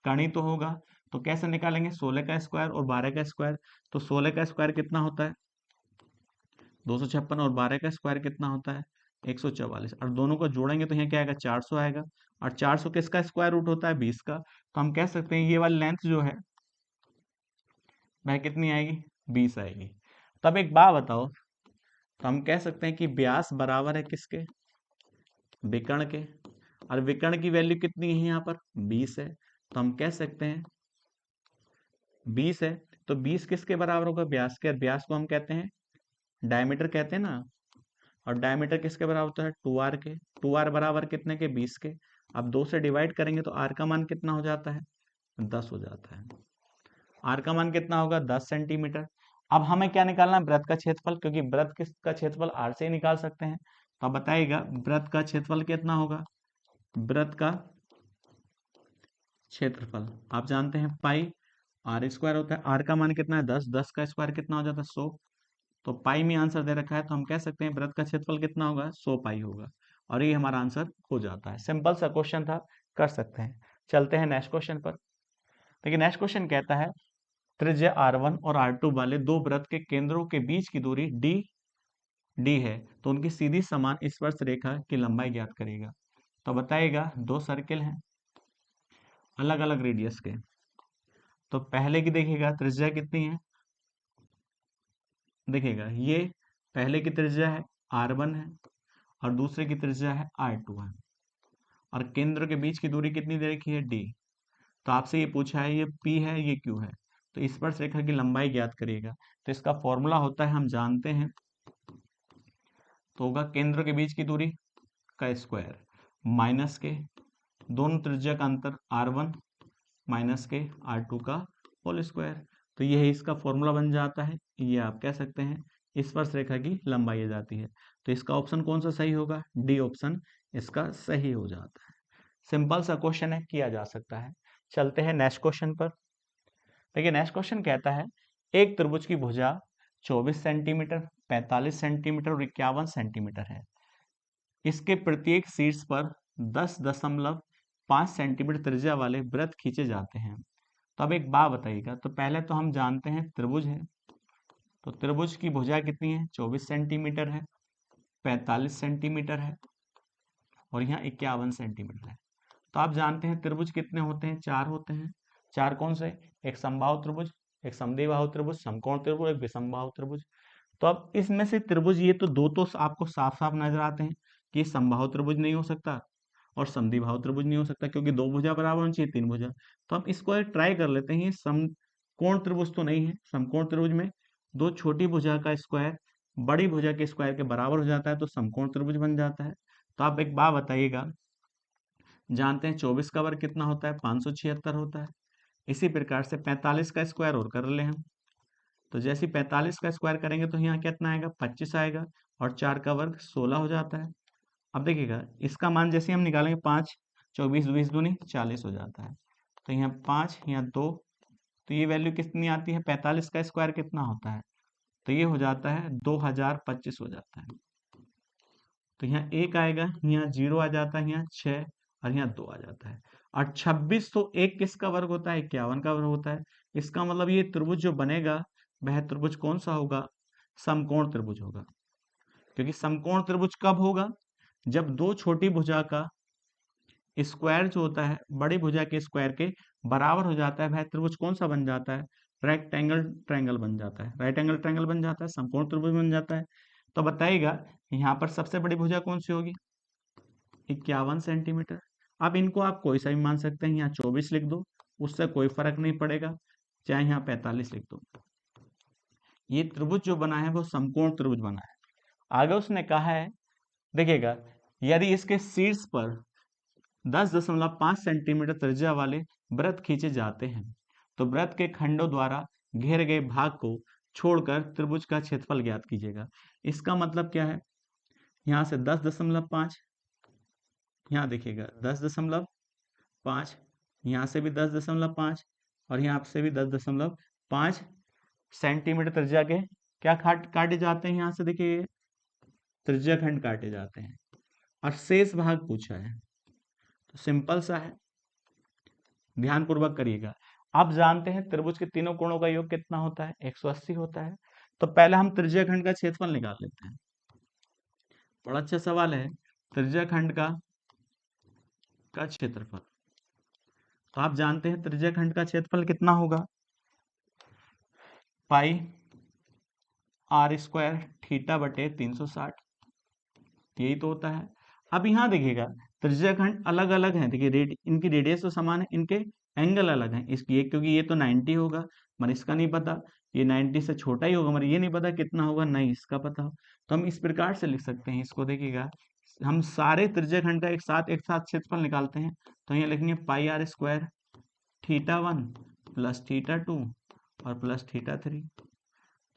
कर्ण ही तो होगा। तो कैसे निकालेंगे 16 का स्क्वायर और 12 का स्क्वायर। तो 16 का स्क्वायर कितना होता है 256 और 12 का स्क्वायर कितना होता है 144, और दोनों को जोड़ेंगे तो यहाँ क्या आएगा, 400 आएगा। और 400 किसका स्क्वायर रूट होता है, 20 का। तो हम कह सकते हैं ये वाली लेंथ जो है वह कितनी आएगी, 20 आएगी। तब एक बात बताओ, तो हम कह सकते हैं कि व्यास बराबर है किसके, विकर्ण के। और विकर्ण की वैल्यू कितनी है यहाँ पर, 20 है। तो हम कह सकते हैं 20 है, तो 20 किसके बराबर होगा, व्यास के। और व्यास को हम कहते हैं डायमीटर कहते हैं ना। और डायमीटर किसके बराबर होता है, 2r के। 2r बराबर कितने के, 20 के। अब 2 से डिवाइड करेंगे तो r का मान कितना हो जाता है, 10 हो जाता है। r का मान कितना होगा, 10 सेंटीमीटर। अब हमें क्या निकालना है, वृत्त का क्षेत्रफल, क्योंकि वृत्त किसका क्षेत्रफल r से ही निकाल सकते हैं। तो अब बताइएगा वृत्त का क्षेत्रफल कितना होगा, वृत्त का क्षेत्रफल आप जानते हैं पाई आर स्क्वायर होता है। आर का मान कितना है, 10, 10 का स्क्वायर कितना हो जाता है, 100। तो पाई में आंसर दे रखा है, तो हम कह सकते हैं वृत्त का क्षेत्रफल कितना होगा, 100 पाई होगा। और ये हमारा आंसर हो जाता है। सिंपल सा क्वेश्चन था, कर सकते हैं। चलते हैं नेक्स्ट क्वेश्चन पर। देखिए नेक्स्ट क्वेश्चन कहता है त्रिज्या r1 और r2 वाले दो वृत्त के केंद्रों के बीच की दूरी d है, तो उनकी सीधी समान स्पर्श रेखा की लंबाई ज्ञात करेगा। तो बताइएगा दो सर्किल हैं अलग अलग रेडियस के। तो पहले की देखिएगा त्रिज्या कितनी है, देखिएगा ये पहले की त्रिज्या है r1 है, और दूसरे की त्रिज्या है r2 है। और केंद्र के बीच की दूरी कितनी दे रखी है, d। तो आपसे ये पूछा है ये p है ये q है, तो स्पर्श रेखा की लंबाई ज्ञात करिएगा। तो इसका फॉर्मूला होता है, हम जानते हैं, तो होगा केंद्र के बीच की दूरी का स्क्वायर माइनस के दोनों त्रिज्या का अंतर r1 माइनस के r2 का होल स्क्वायर। तो यही इसका फॉर्मूला बन जाता है। ये आप कह सकते हैं स्पर्श रेखा की लंबाई आ जाती है। तो इसका ऑप्शन कौन सा सही होगा, डी ऑप्शन इसका सही हो जाता है। सिंपल सा क्वेश्चन है, किया जा सकता है। चलते हैं नेक्स्ट क्वेश्चन पर। देखिए नेक्स्ट क्वेश्चन कहता है एक त्रिभुज की भुजा 24 सेंटीमीटर, 45 सेंटीमीटर और 51 सेंटीमीटर है। इसके प्रत्येक शीर्ष पर 10.5 सेंटीमीटर त्रिज्या वाले वृत्त खींचे जाते हैं। तो अब एक बात बताइएगा, तो पहले तो हम जानते हैं त्रिभुज है, तो त्रिभुज की भुजा कितनी है, 24 सेंटीमीटर है, 45 सेंटीमीटर है, और यहाँ 51 सेंटीमीटर है। तो आप जानते हैं त्रिभुज कितने होते हैं, 4 होते हैं। 4 कौन से, एक समबाहु त्रिभुज, एक समद्विबाहु त्रिभुज, समकोण त्रिभुज, एक विषमबाहु त्रिभुज। तो अब इसमें से त्रिभुज ये तो दो तो आपको साफ साफ नजर आते हैं कि समबाहु त्रिभुज नहीं हो सकता और समद्विबाहु त्रिभुज नहीं हो सकता, क्योंकि दो भुजा बराबर होनी चाहिए, तीन भुजा। तो हम इसको एक ट्राई कर लेते हैं, ये समकोण त्रिभुज तो नहीं है। समकोण त्रिभुज में दो छोटी भुजा का स्क्वायर बड़ी भुजा के स्क्वायर के बराबर हो जाता है, तो समकोण त्रिभुज बन जाता है। तो आप एक बात बताइएगा, जानते हैं 24 का वर्ग कितना होता है, 576 होता है। इसी प्रकार से 45 का स्क्वायर और कर ले हम, तो जैसे 45 का स्क्वायर करेंगे तो यहाँ कितना आएगा, 25 आएगा, और 4 का वर्ग 16 हो जाता है। अब देखिएगा इसका मान जैसे हम निकालेंगे 5, 24 20 दूनी 40 हो जाता है। तो यहाँ 5 यहाँ 2, तो ये वैल्यू कितनी आती है, 45 का स्क्वायर कितना होता है, तो ये हो जाता है 2025 हो जाता है। तो यहाँ 1 आएगा, यहाँ 0 आ जाता है, यहाँ 6 और यहाँ 2 आ जाता है। और 2601 किसका वर्ग होता है, 51 का वर्ग होता है। इसका मतलब ये त्रिभुज जो बनेगा वह त्रिभुज कौन सा होगा, समकोण त्रिभुज होगा। क्योंकि समकोण त्रिभुज कब होगा, जब दो छोटी भुजा का स्क्वायर जो होता है बड़ी भुजा के स्क्वायर के बराबर हो जाता है, वह त्रिभुज कौन सा बन जाता है, रेक्टेंगल ट्रायंगल बन जाता है, राइट एंगल ट्रायंगल बन जाता है, समकोण त्रिभुज बन जाता है। तो बताइएगा यहाँ पर सबसे बड़ी भुजा कौन सी होगी, 51 सेंटीमीटर। अब इनको आप कोई सा भी मान सकते हैं, यहाँ 24 लिख दो, उससे कोई फर्क नहीं पड़ेगा, चाहे यहाँ 45 लिख दो। ये त्रिभुज जो बना है वो समकोण त्रिभुज बना है। आगे उसने कहा है, देखिएगा यदि इसके शीर्ष पर 10.5 सेंटीमीटर त्रिज्या वाले वृत्त खींचे जाते हैं, तो वृत्त के खंडों द्वारा घेरे गए भाग को छोड़कर त्रिभुज का क्षेत्रफल ज्ञात कीजिएगा। इसका मतलब क्या है, यहाँ से 10.5, यहाँ देखिएगा 10.5, यहाँ से भी 10.5, और यहाँ से भी 10.5 सेंटीमीटर त्रिज्या के क्या काटे जाते हैं, यहाँ से देखिए त्रिज्या खंड काटे जाते हैं, और शेष भाग पूछा है। तो सिंपल सा है, ध्यान पूर्वक करिएगा। आप जानते हैं त्रिभुज के तीनों कोणों का योग कितना होता है, 180 होता है। तो पहले हम त्रिज्या खंड का क्षेत्रफल निकाल लेते हैं। बड़ा अच्छा सवाल है। त्रिज्याखंड का क्षेत्रफल, तो आप जानते हैं त्रिज्याखंड का क्षेत्रफल कितना होगा, पाई आर स्क्वायर थीटा बटे 360, यही तो होता है। अब यहाँ देखिएगा त्रिज्याखंड अलग अलग है, देखिए इनकी रेडियस तो समान है, इनके एंगल अलग हैं। इसकी क्योंकि ये तो 90 होगा, मगर इसका नहीं पता, ये 90 से छोटा ही होगा, मगर ये नहीं पता कितना होगा, नहीं इसका पता हो। तो हम इस प्रकार से लिख सकते हैं इसको, देखिएगा हम सारे त्रिज्याखंड का एक साथ क्षेत्रफल निकालते हैं। तो यहाँ लिखेंगे पाई आर स्क्वायर θ1 प्लस θ2 और प्लस θ3।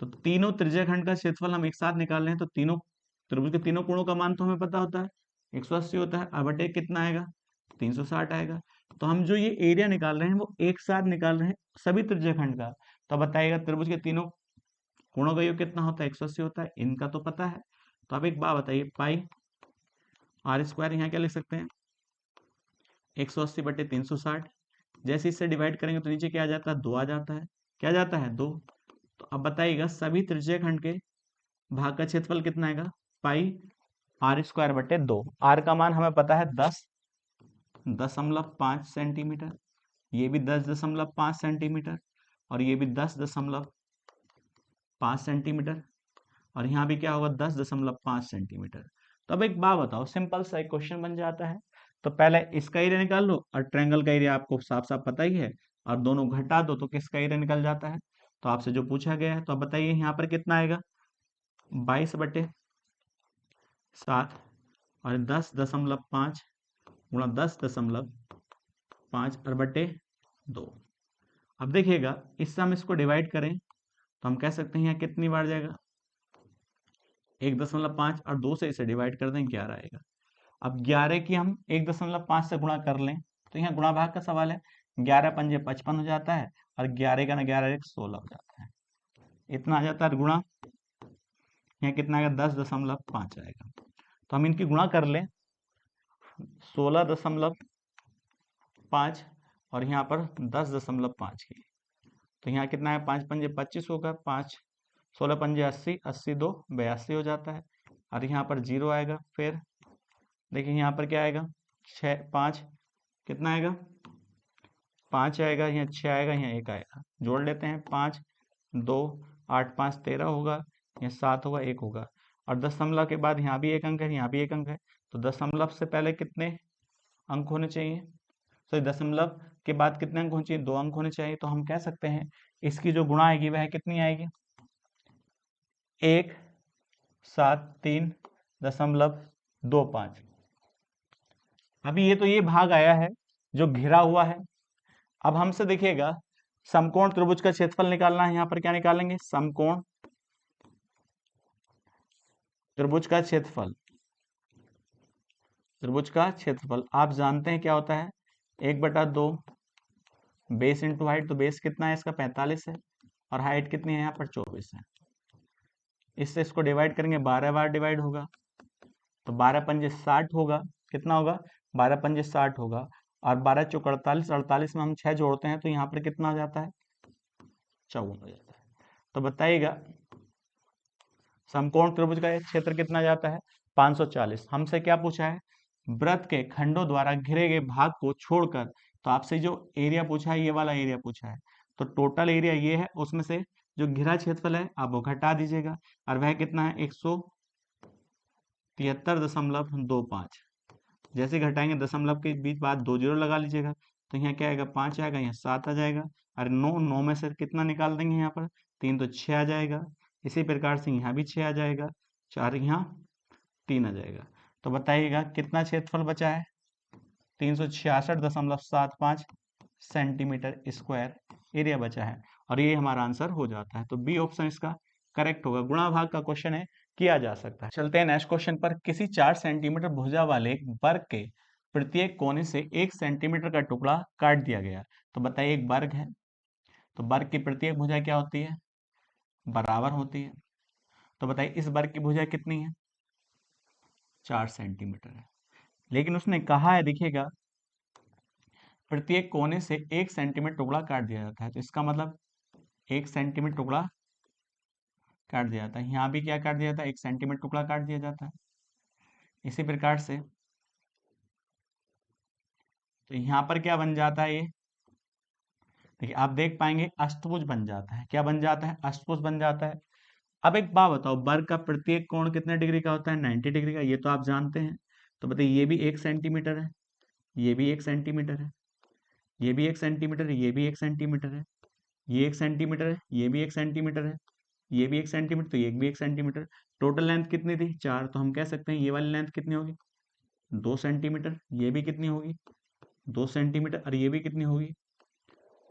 तो तीनों त्रिज्याखंड का क्षेत्रफल हम एक साथ निकाल रहे हैं, तो तीनों त्रिभुज के तीनों कोणों का मान तो हमें पता होता है, 180 होता है, अब बटे कितना आएगा, 360 आएगा। तो हम जो ये एरिया निकाल रहे हैं वो एक साथ निकाल रहे हैं सभी त्रिज्याखंड का। तो बताइएगा त्रिभुज के तीनों कोणों का योग कितना होता है, 180 होता है, इनका तो पता है। तो अब एक बात बताइए, पाई आर स्क्वायर यहाँ क्या लिख सकते हैं, 180 बटे 360, जैसे इससे डिवाइड करेंगे तो नीचे क्या आ जाता है, 2 आ जाता है, क्या जाता है 2। तो अब बताइएगा सभी त्रिज्याखंड के भाग का क्षेत्रफल कितना आएगा, पाई आर स्क्वायर बटे 2। आर का मान हमें पता है 10.5 सेंटीमीटर, ये भी 10.5 सेंटीमीटर, और ये भी 10.5 सेंटीमीटर, और यहाँ भी क्या होगा 10.5 सेंटीमीटर। तो अब एक बात बताओ, सिंपल सा एक क्वेश्चन बन जाता है। तो पहले इसका एरिया निकाल लो, और ट्रायंगल का एरिया आपको साफ साफ पता ही है, और दोनों घटा दो तो किसका एरिया निकल जाता है। तो आपसे जो पूछा गया है, तो अब बताइए यहाँ पर कितना आएगा, 22/7 और 10.5 गुणा 10.5 और बटे 2। अब देखिएगा इससे हम इसको डिवाइड करें तो हम कह सकते हैं यहाँ कितनी बार जाएगा, 1.5 और 2 से इसे डिवाइड कर दें 11 आएगा। अब 11 की हम 1.5 से गुणा कर लें, तो यहाँ गुणा भाग का सवाल है, 11 पंजे 55 हो जाता है, और 11 का ना 11 एक 16 हो जाता है, इतना आ जाता है गुणा। यहाँ कितना आएगा, 10.5 आएगा। तो हम इनकी गुणा कर लें, 16.5 और यहाँ पर 10.5 की, तो यहाँ कितना है, 5 पंजे 25 होगा, 5 16 पंजे 80, 80 2 82 हो जाता है, और यहाँ पर 0 आएगा। फिर देखिए यहाँ पर क्या आएगा, 6 5 कितना आएगा, 5 आएगा, यहाँ 6 आएगा, यहाँ 1 आएगा, जोड़ लेते हैं, 5 2 8 5 13 होगा, यहाँ 7 होगा, 1 होगा, और दशमलव के बाद यहाँ भी एक अंक है, यहाँ भी एक अंक है, तो दशमलव से पहले कितने अंक होने चाहिए, तो दशमलव के बाद कितने अंक होने चाहिए, 2 अंक होने चाहिए। तो हम कह सकते हैं इसकी जो गुणा आएगी वह कितनी आएगी, 173.25। अभी ये तो ये भाग आया है जो घिरा हुआ है। अब हमसे देखिएगा समकोण त्रिभुज का क्षेत्रफल निकालना है, यहाँ पर क्या निकालेंगे, समकोण त्रिभुज का क्षेत्रफल। त्रिभुज का क्षेत्रफल आप जानते हैं क्या होता है, 1/2 बेस इंटू हाइट, तो बेस कितना है इसका 45 है, और हाइट कितनी है यहाँ पर 24 है। इससे इसको डिवाइड करेंगे, 12 बार डिवाइड होगा, तो 12 पंजे 60 होगा, कितना होगा, 12 पंजे 60 होगा, और 12 चौक 48, 48 में हम 6 जोड़ते हैं तो यहाँ पर कितना आ जाता है, 54 हो जाता है। तो बताइएगा समकोण त्रिभुज का क्षेत्र कितना जाता है, 540। हमसे क्या पूछा है, वृत्त के खंडों द्वारा घिरे गए भाग को छोड़कर, तो आपसे जो एरिया पूछा है ये वाला एरिया पूछा है, तो टोटल एरिया ये है, उसमें से जो घिरा क्षेत्रफल है आप वो घटा दीजिएगा, और वह कितना है, 173.25। जैसे घटाएंगे दशमलव के बीच बाद 2 जीरो लगा लीजिएगा, तो यहाँ क्या आएगा, 5 आएगा, यहाँ 7 आ जाएगा, और 9 में से कितना निकाल देंगे, यहाँ पर 3 तो 6 आ जाएगा। इसी प्रकार से यहाँ भी 6 आ जाएगा, 4 यहाँ 3 आ जाएगा। तो बताइएगा कितना क्षेत्रफल बचा है, 366.75 सेंटीमीटर स्क्वायर एरिया बचा है, और ये हमारा आंसर हो जाता है। तो बी ऑप्शन इसका करेक्ट होगा। गुणा भाग का क्वेश्चन है, किया जा सकता है। चलते हैं नेक्स्ट क्वेश्चन पर। किसी 4 सेंटीमीटर भुजा वाले वर्ग के प्रत्येक कोने से 1 सेंटीमीटर का टुकड़ा काट दिया गया। तो बताइए एक वर्ग है, तो वर्ग की प्रत्येक भुजा क्या होती है, बराबर होती है। तो बताइए इस वर्ग की भुजा कितनी है, 4 सेंटीमीटर है, लेकिन उसने कहा है, देखिएगा प्रत्येक कोने से 1 सेंटीमीटर टुकड़ा काट दिया जाता है, तो इसका मतलब 1 सेंटीमीटर टुकड़ा काट दिया जाता है। यहाँ भी क्या काट दिया जाता है, 1 सेंटीमीटर टुकड़ा काट दिया जाता है। इसी प्रकार से तो यहाँ पर क्या बन जाता है, ये देखिए आप देख पाएंगे अष्टभुज बन जाता है। क्या बन जाता है? अष्टभुज बन जाता है। अब एक बात बताओ, वर्ग का प्रत्येक कोण कितने डिग्री का होता है? 90 डिग्री का। ये तो आप जानते हैं। तो बताइए ये भी 1 सेंटीमीटर है, ये भी 1 सेंटीमीटर है, ये भी 1 सेंटीमीटर है, ये भी 1 सेंटीमीटर है, ये 1 सेंटीमीटर है, ये भी 1 सेंटीमीटर है, ये भी 1 सेंटीमीटर, तो ये भी 1 सेंटीमीटर। टोटल लेंथ कितनी थी? 4। तो हम कह सकते हैं ये वाली लेंथ कितनी होगी? 2 सेंटीमीटर। ये भी कितनी होगी? 2 सेंटीमीटर। और ये भी कितनी होगी?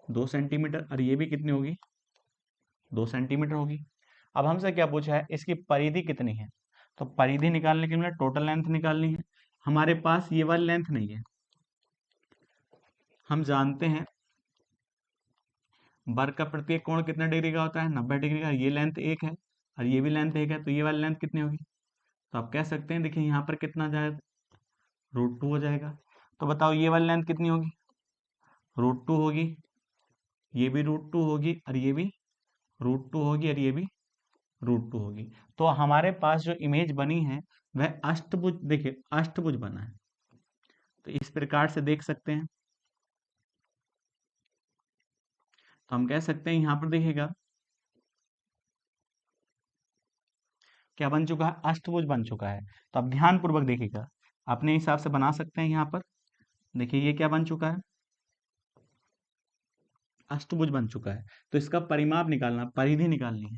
2 सेंटीमीटर। और ये भी कितनी होगी? 2 सेंटीमीटर होगी। अब हमसे क्या पूछा है? इसकी परिधि कितनी है? तो परिधि निकालने के लिए टोटल लेंथ निकालनी है। हमारे पास ये वाली लेंथ नहीं है। हम जानते हैं वर्ग का प्रत्येक कोण कितने डिग्री का होता है? 90 डिग्री का। ये लेंथ 1 है और ये भी लेंथ 1 है, तो ये वाली लेंथ कितनी होगी? तो आप कह सकते हैं, देखिए यहाँ पर कितना जाएगा? √2 हो जाएगा। तो बताओ ये वाली लेंथ कितनी होगी? √2 होगी, ये भी √2 होगी, और ये भी √2 होगी, और ये भी √2 होगी। तो हमारे पास जो इमेज बनी है वह अष्टभुज, देखिए अष्टभुज बना है। तो इस प्रकार से देख सकते हैं। तो हम कह सकते हैं यहाँ पर देखिएगा क्या बन चुका है? अष्टभुज बन चुका है। तो अब ध्यान पूर्वक देखिएगा, अपने हिसाब से बना सकते हैं। यहाँ पर देखिए ये क्या बन चुका है? अष्टभुज बन चुका है। तो इसका परिमाप निकालना, परिधि निकालनी है।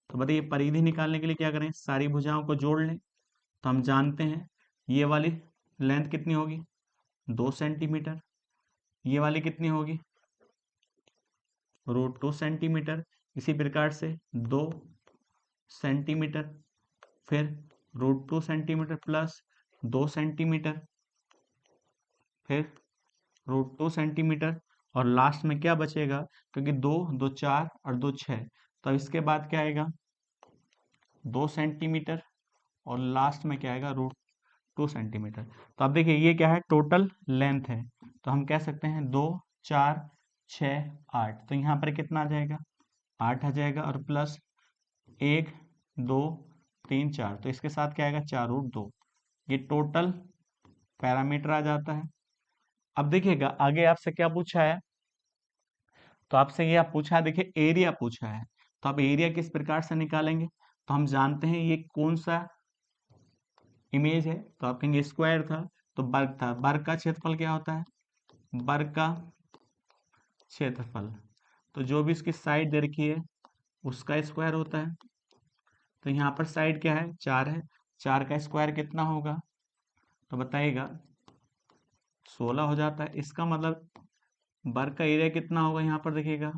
तो बताइए परिधि निकालने के लिए क्या करें? सारी भुजाओं को जोड़ लें। तो हम जानते हैं ये वाली लेंथ कितनी होगी? 2 सेंटीमीटर। ये वाली कितनी होगी? √2 सेंटीमीटर। इसी प्रकार से 2 सेंटीमीटर, फिर √2 सेंटीमीटर प्लस 2 सेंटीमीटर, फिर √2 सेंटीमीटर, और लास्ट में क्या बचेगा? क्योंकि 2 2 4 और 2 6, तो इसके बाद क्या आएगा? 2 सेंटीमीटर, और लास्ट में क्या आएगा? √2 सेंटीमीटर। तो अब देखिए ये क्या है? टोटल लेंथ है। तो हम कह सकते हैं 2 4 6 8। तो यहाँ पर कितना आ जाएगा? 8 आ जाएगा, और प्लस 1 2 3 4, तो इसके साथ क्या आएगा? 4√2। ये टोटल पैरामीटर आ जाता है। अब देखिएगा आगे आपसे क्या पूछा है। तो आपसे ये पूछा है, देखिए एरिया पूछा है। तो अब एरिया किस प्रकार से निकालेंगे? तो हम जानते हैं ये कौन सा इमेज है। तो आप कहेंगे स्क्वायर था, तो वर्ग था। वर्ग का क्षेत्रफल क्या होता है? वर्ग का क्षेत्रफल, तो जो भी इसकी साइड दे रखी है उसका स्क्वायर होता है। तो यहाँ पर साइड क्या है? 4 है। 4 का स्क्वायर कितना होगा? तो बताइएगा 16 हो जाता है। इसका मतलब वर्ग का एरिया कितना होगा? यहाँ पर देखिएगा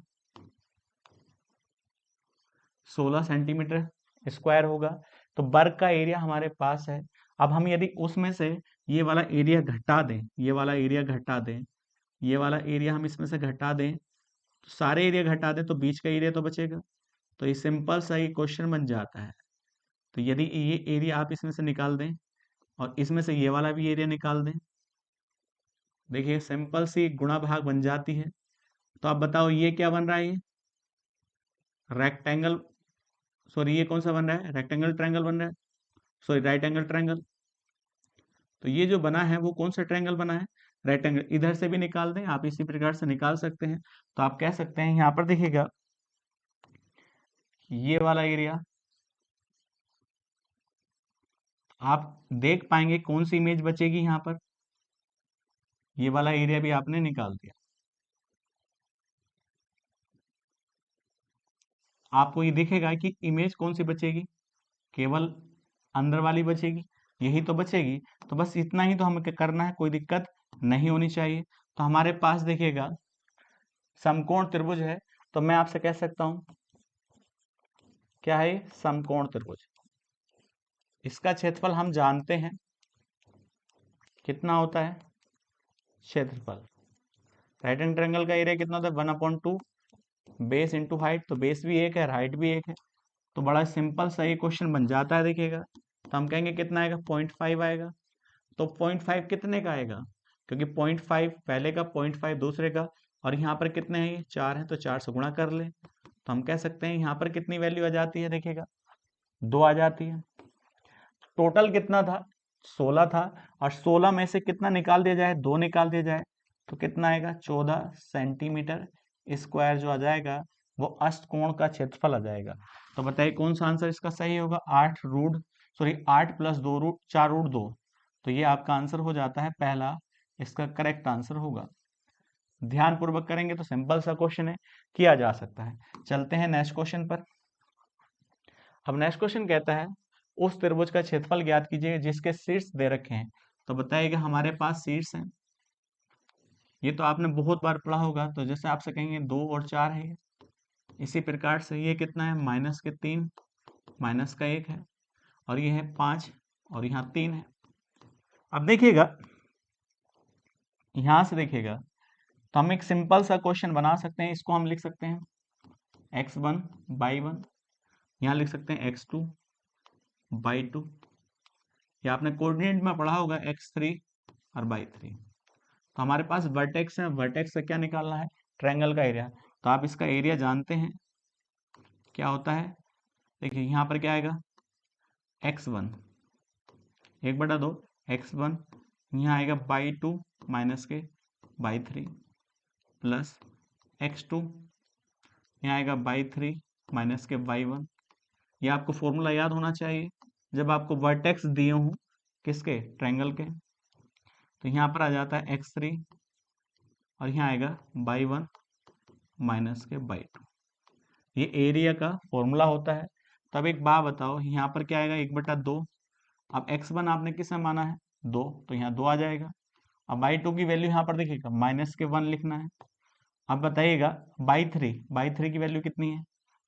16 सेंटीमीटर स्क्वायर होगा। तो वर्ग का एरिया हमारे पास है। अब हम यदि उसमें से ये वाला एरिया घटा दें, ये वाला एरिया घटा दें, ये वाला एरिया हम इसमें से घटा दें, तो सारे एरिया घटा दें तो बीच का एरिया तो बचेगा। तो ये सिंपल सा ये क्वेश्चन बन जाता है। तो यदि ये एरिया आप इसमें से निकाल दें और इसमें से ये वाला भी एरिया निकाल दें, देखिए सिंपल सी गुणा भाग बन जाती है। तो आप बताओ ये क्या बन रहा है? ये रेक्टेंगल, सॉरी ये कौन सा बन रहा है? रेक्टेंगल ट्रायंगल बन रहा है, सॉरी राइट एंगल ट्रायंगल। तो ये जो बना है वो कौन सा ट्रायंगल बना है? रेक्टेंगल। इधर से भी निकाल दें आप, इसी प्रकार से निकाल सकते हैं। तो आप कह सकते हैं यहाँ पर देखिएगा ये वाला एरिया आप देख पाएंगे कौन सी इमेज बचेगी यहाँ पर? ये वाला एरिया भी आपने निकाल दिया। आपको ये दिखेगा कि इमेज कौन सी बचेगी? केवल अंदर वाली बचेगी, यही तो बचेगी। तो बस इतना ही तो हमें करना है, कोई दिक्कत नहीं होनी चाहिए। तो हमारे पास देखिएगा समकोण त्रिभुज है। तो मैं आपसे कह सकता हूं क्या है? समकोण त्रिभुज। इसका क्षेत्रफल हम जानते हैं कितना होता है? क्षेत्रफल। राइट एंगल ट्रायंगल का एरिया कितना होता है? 1/2 बेस इंटू हाइट। तो बेस भी एक है, हाइट भी एक है। तो बड़ा सिंपल सा ये क्वेश्चन बन जाता है। देखिएगा तो हम कहेंगे कितना आएगा? 0.5 आएगा। तो 0.5 कितने का आएगा? क्योंकि 0.5 पहले का, 0.5 दूसरे का, और यहाँ पर कितने हैं? ये 4 हैं, तो 4 से गुणा कर ले। तो हम कह सकते हैं यहाँ पर कितनी वैल्यू आ जाती है? देखिएगा 2 आ जाती है। टोटल कितना था? 16 था, और 16 में से कितना निकाल दिया जाए, 2 निकाल दिया जाए तो कितना आएगा, 14 सेंटीमीटर स्क्वायर जो आ जाएगा वो अष्टकोण का क्षेत्रफल आ जाएगा। तो बताइए कौन सा आंसर इसका सही होगा, 8 प्लस 2 रूट 4 रूट 2। तो ये आपका आंसर हो जाता है पहला, इसका करेक्ट आंसर होगा। ध्यान पूर्वक करेंगे तो सिंपल सा क्वेश्चन है, किया जा सकता है। चलते हैं नेक्स्ट क्वेश्चन पर। अब नेक्स्ट क्वेश्चन कहता है उस त्रिभुज का क्षेत्रफल ज्ञात कीजिए जिसके शीर्ष दे रखे हैं। तो बताइएगा हमारे पास शीर्ष है, ये तो आपने बहुत बार पढ़ा होगा, तो जैसे आपसे कहेंगे 2 और 4 है, इसी प्रकार से ये कितना है, माइनस के 3 माइनस का 1 है, और ये है 5 और यहाँ 3 है। अब देखिएगा यहां से देखिएगा, तो हम एक सिंपल सा क्वेश्चन बना सकते हैं। इसको हम लिख सकते हैं x1 बाई 1, यहाँ लिख सकते हैं x2 बाई 2, या आपने कोऑर्डिनेट में पढ़ा होगा x3 और बाई 3। तो हमारे पास वर्टेक्स है, वर्टेक्स से क्या निकालना है, ट्रायंगल का एरिया। तो आप इसका एरिया जानते हैं क्या होता है, देखिए यहाँ पर क्या आएगा, x1 1/2 x1, यहाँ आएगा बाई 2 माइनस के बाई 3 प्लस x2, यहाँ आएगा बाई 3 माइनस के बाई 1। यह आपको फॉर्मूला याद होना चाहिए जब आपको वर्टेक्स दिए हों किसके, ट्रायंगल के। तो यहाँ पर आ जाता है x3 और यहाँ आएगा बाई 1 माइनस के बाई 2। ये एरिया का फॉर्मूला होता है। तब एक बात बताओ, यहाँ पर क्या आएगा, 1/2। अब x1 आपने किस में माना है, 2, तो यहाँ 2 आ जाएगा। अब बाई 2 की वैल्यू यहाँ पर देखिएगा माइनस के 1 लिखना है। अब बताइएगा बाई 3 की वैल्यू कितनी है,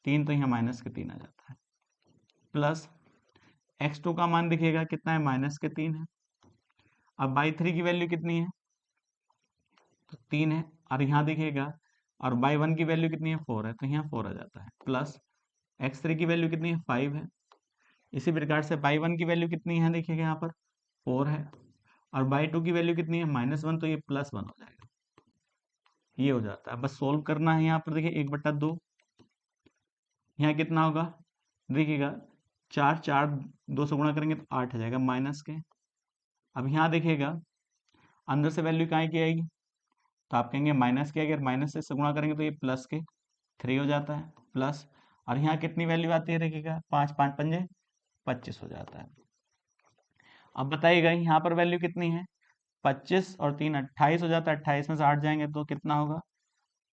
3, तो यहाँ माइनस के 3 आ जाता है। प्लस x2 का मान देखिएगा कितना है, माइनस के 3 है। अब बाई 3 की वैल्यू कितनी है, तो 3 है, और यहाँ देखिएगा, और बाई 1 की वैल्यू कितनी है, 4 है, तो यहाँ 4 आ जाता है। प्लस x3 की वैल्यू कितनी है, 5 है। इसी प्रकार से बाई 1 की वैल्यू कितनी है, देखिएगा यहाँ पर 4 है, और बाई 2 की वैल्यू कितनी है, -1, तो ये +1 हो जाएगा। ये हो जाता है, बस सोल्व करना है। यहाँ पर देखिए 1/2, यहाँ कितना होगा, देखिएगा 4 2 से गुणा करेंगे तो 8 आ जाएगा माइनस के। अब यहाँ देखिएगा अंदर से वैल्यू कहाँ की आएगी, तो आप कहेंगे माइनस के, अगर माइनस से गुणा करेंगे तो ये प्लस के 3 हो जाता है, प्लस, और यहाँ कितनी वैल्यू आती है, देखिएगा 5 5 पंजे 25 हो जाता है। अब बताइएगा यहाँ पर वैल्यू कितनी है, 25 और 3 28 हो जाता है, 28 में से 8 जाएंगे तो कितना होगा,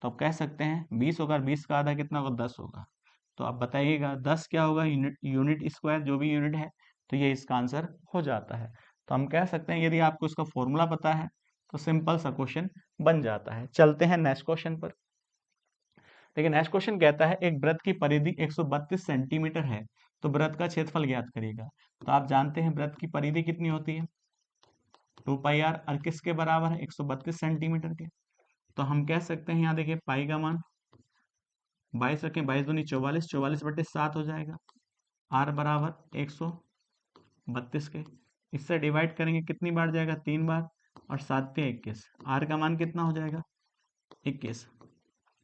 तो आप कह सकते हैं 20 होगा, 20 का आधा कितना होगा, 10 होगा। तो आप बताइएगा 10 क्या होगा, यूनिट स्क्वायर, जो भी यूनिट है, तो ये इसका आंसर हो जाता है। तो हम कह सकते हैं यदि आपको इसका फॉर्मूला पता है तो सिंपल सा क्वेश्चन बन जाता है। चलते हैं नेक्स्ट क्वेश्चन पर। देखिए नेक्स्ट क्वेश्चन कहता है एक वृत्त की परिधि 132 सेंटीमीटर है, तो वृत्त का क्षेत्रफल ज्ञात करिएगा। तो आप जानते हैं वृत्त की परिधि कितनी होती है, 2πr, और किसके बराबर है, 132 सेंटीमीटर के। तो हम कह सकते हैं, यहाँ देखिए पाई का मान 22 रखें, 22 दूनी 44, 44/7 हो जाएगा। आर बराबर 132 के, इससे डिवाइड करेंगे कितनी बार जाएगा, 3 बार, और 7 × 21, आर का मान कितना हो जाएगा, 21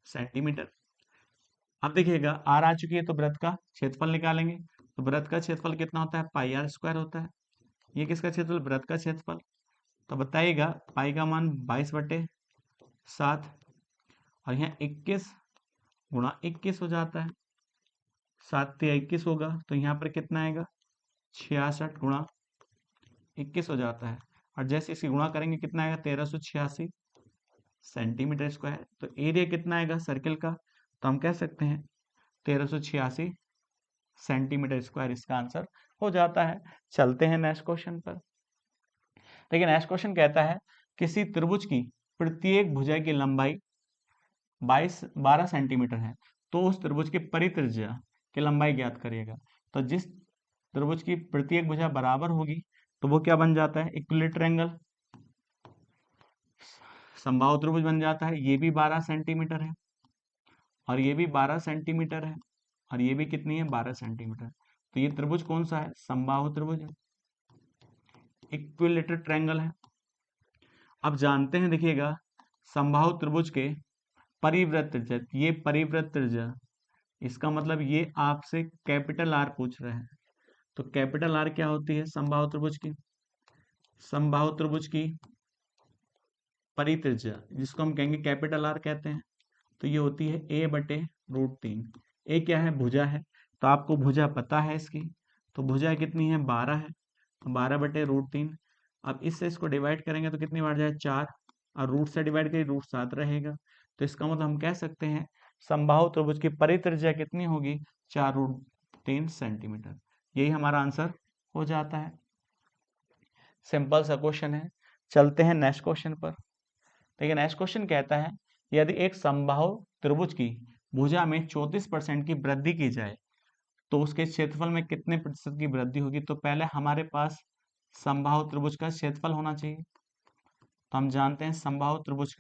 सेंटीमीटर। अब देखिएगा आर आ चुकी है, तो वृत्त का क्षेत्रफल निकालेंगे। तो वृत्त का क्षेत्रफल कितना होता है, πr² होता है। ये किसका क्षेत्रफल, वृत्त का क्षेत्रफल। तो बताइएगा पाई का मान 22/7, और यहाँ 21 × 21 हो जाता है, 7 × 21 होगा, तो यहाँ पर कितना आएगा, 66 × 21 हो जाता है। और जैसे इसी गुणा करेंगे कितना आएगा, 1386 सेंटीमीटर स्क्वायर। तो एरिया कितना आएगा सर्किल का, तो हम कह सकते हैं 1386 सेंटीमीटर स्क्वायर इसका आंसर हो जाता है। चलते हैं नेक्स्ट क्वेश्चन पर। देखिए नेक्स्ट क्वेश्चन कहता है किसी त्रिभुज की प्रत्येक भुजा की लंबाई 12 सेंटीमीटर है, तो उस त्रिभुज की परित्रिज्या की लंबाई ज्ञात करिएगा। तो जिस त्रिभुज की प्रत्येक भुजा बराबर होगी तो वो क्या बन जाता है, इक्विलेटरल एंगल, समबाहु त्रिभुज बन जाता है। ये भी 12 सेंटीमीटर है, और ये भी 12 सेंटीमीटर है, और ये भी कितनी है, 12 सेंटीमीटर। तो ये त्रिभुज कौन सा है, समबाहु त्रिभुज है, इक्विलेटरल ट्रायंगल है। अब जानते हैं, देखिएगा समबाहु त्रिभुज के परिवृत्त त्रिज्या, ये परिवृत्त त्रिज्या, इसका मतलब ये आपसे कैपिटल आर पूछ रहे हैं। तो कैपिटल आर क्या होती है समबाहु त्रिभुज की, समबाहु त्रिभुज की परित्रिज्या, जिसको हम कहेंगे कैपिटल आर कहते हैं, तो ये होती है a/√3। ए क्या है? भुजा है, तो आपको भुजा पता है इसकी, तो भुजा कितनी है? 12 है, तो 12/√3। अब इससे इसको डिवाइड करेंगे तो कितनी बार जाए? 4, और रूट से डिवाइड करें रूट 7 रहेगा। तो इसका मतलब हम कह सकते हैं समबाहु त्रिभुज की परित्रिज्या कितनी होगी? 4√3 सेंटीमीटर। यही हमारा आंसर हो जाता है। सिंपल सा क्वेश्चन है। चलते हैं नेक्स्ट क्वेश्चन पर। देखिए नेक्स्ट क्वेश्चन कहता है यदि एक समबाहु त्रिभुज की भुजा में 34% की वृद्धि की जाए तो उसके क्षेत्रफल में कितने प्रतिशत की वृद्धि होगी? तो पहले हमारे पास समबाहु त्रिभुज का क्षेत्रफल होना चाहिए। तो हम जानते हैं समबाहु त्रिभुज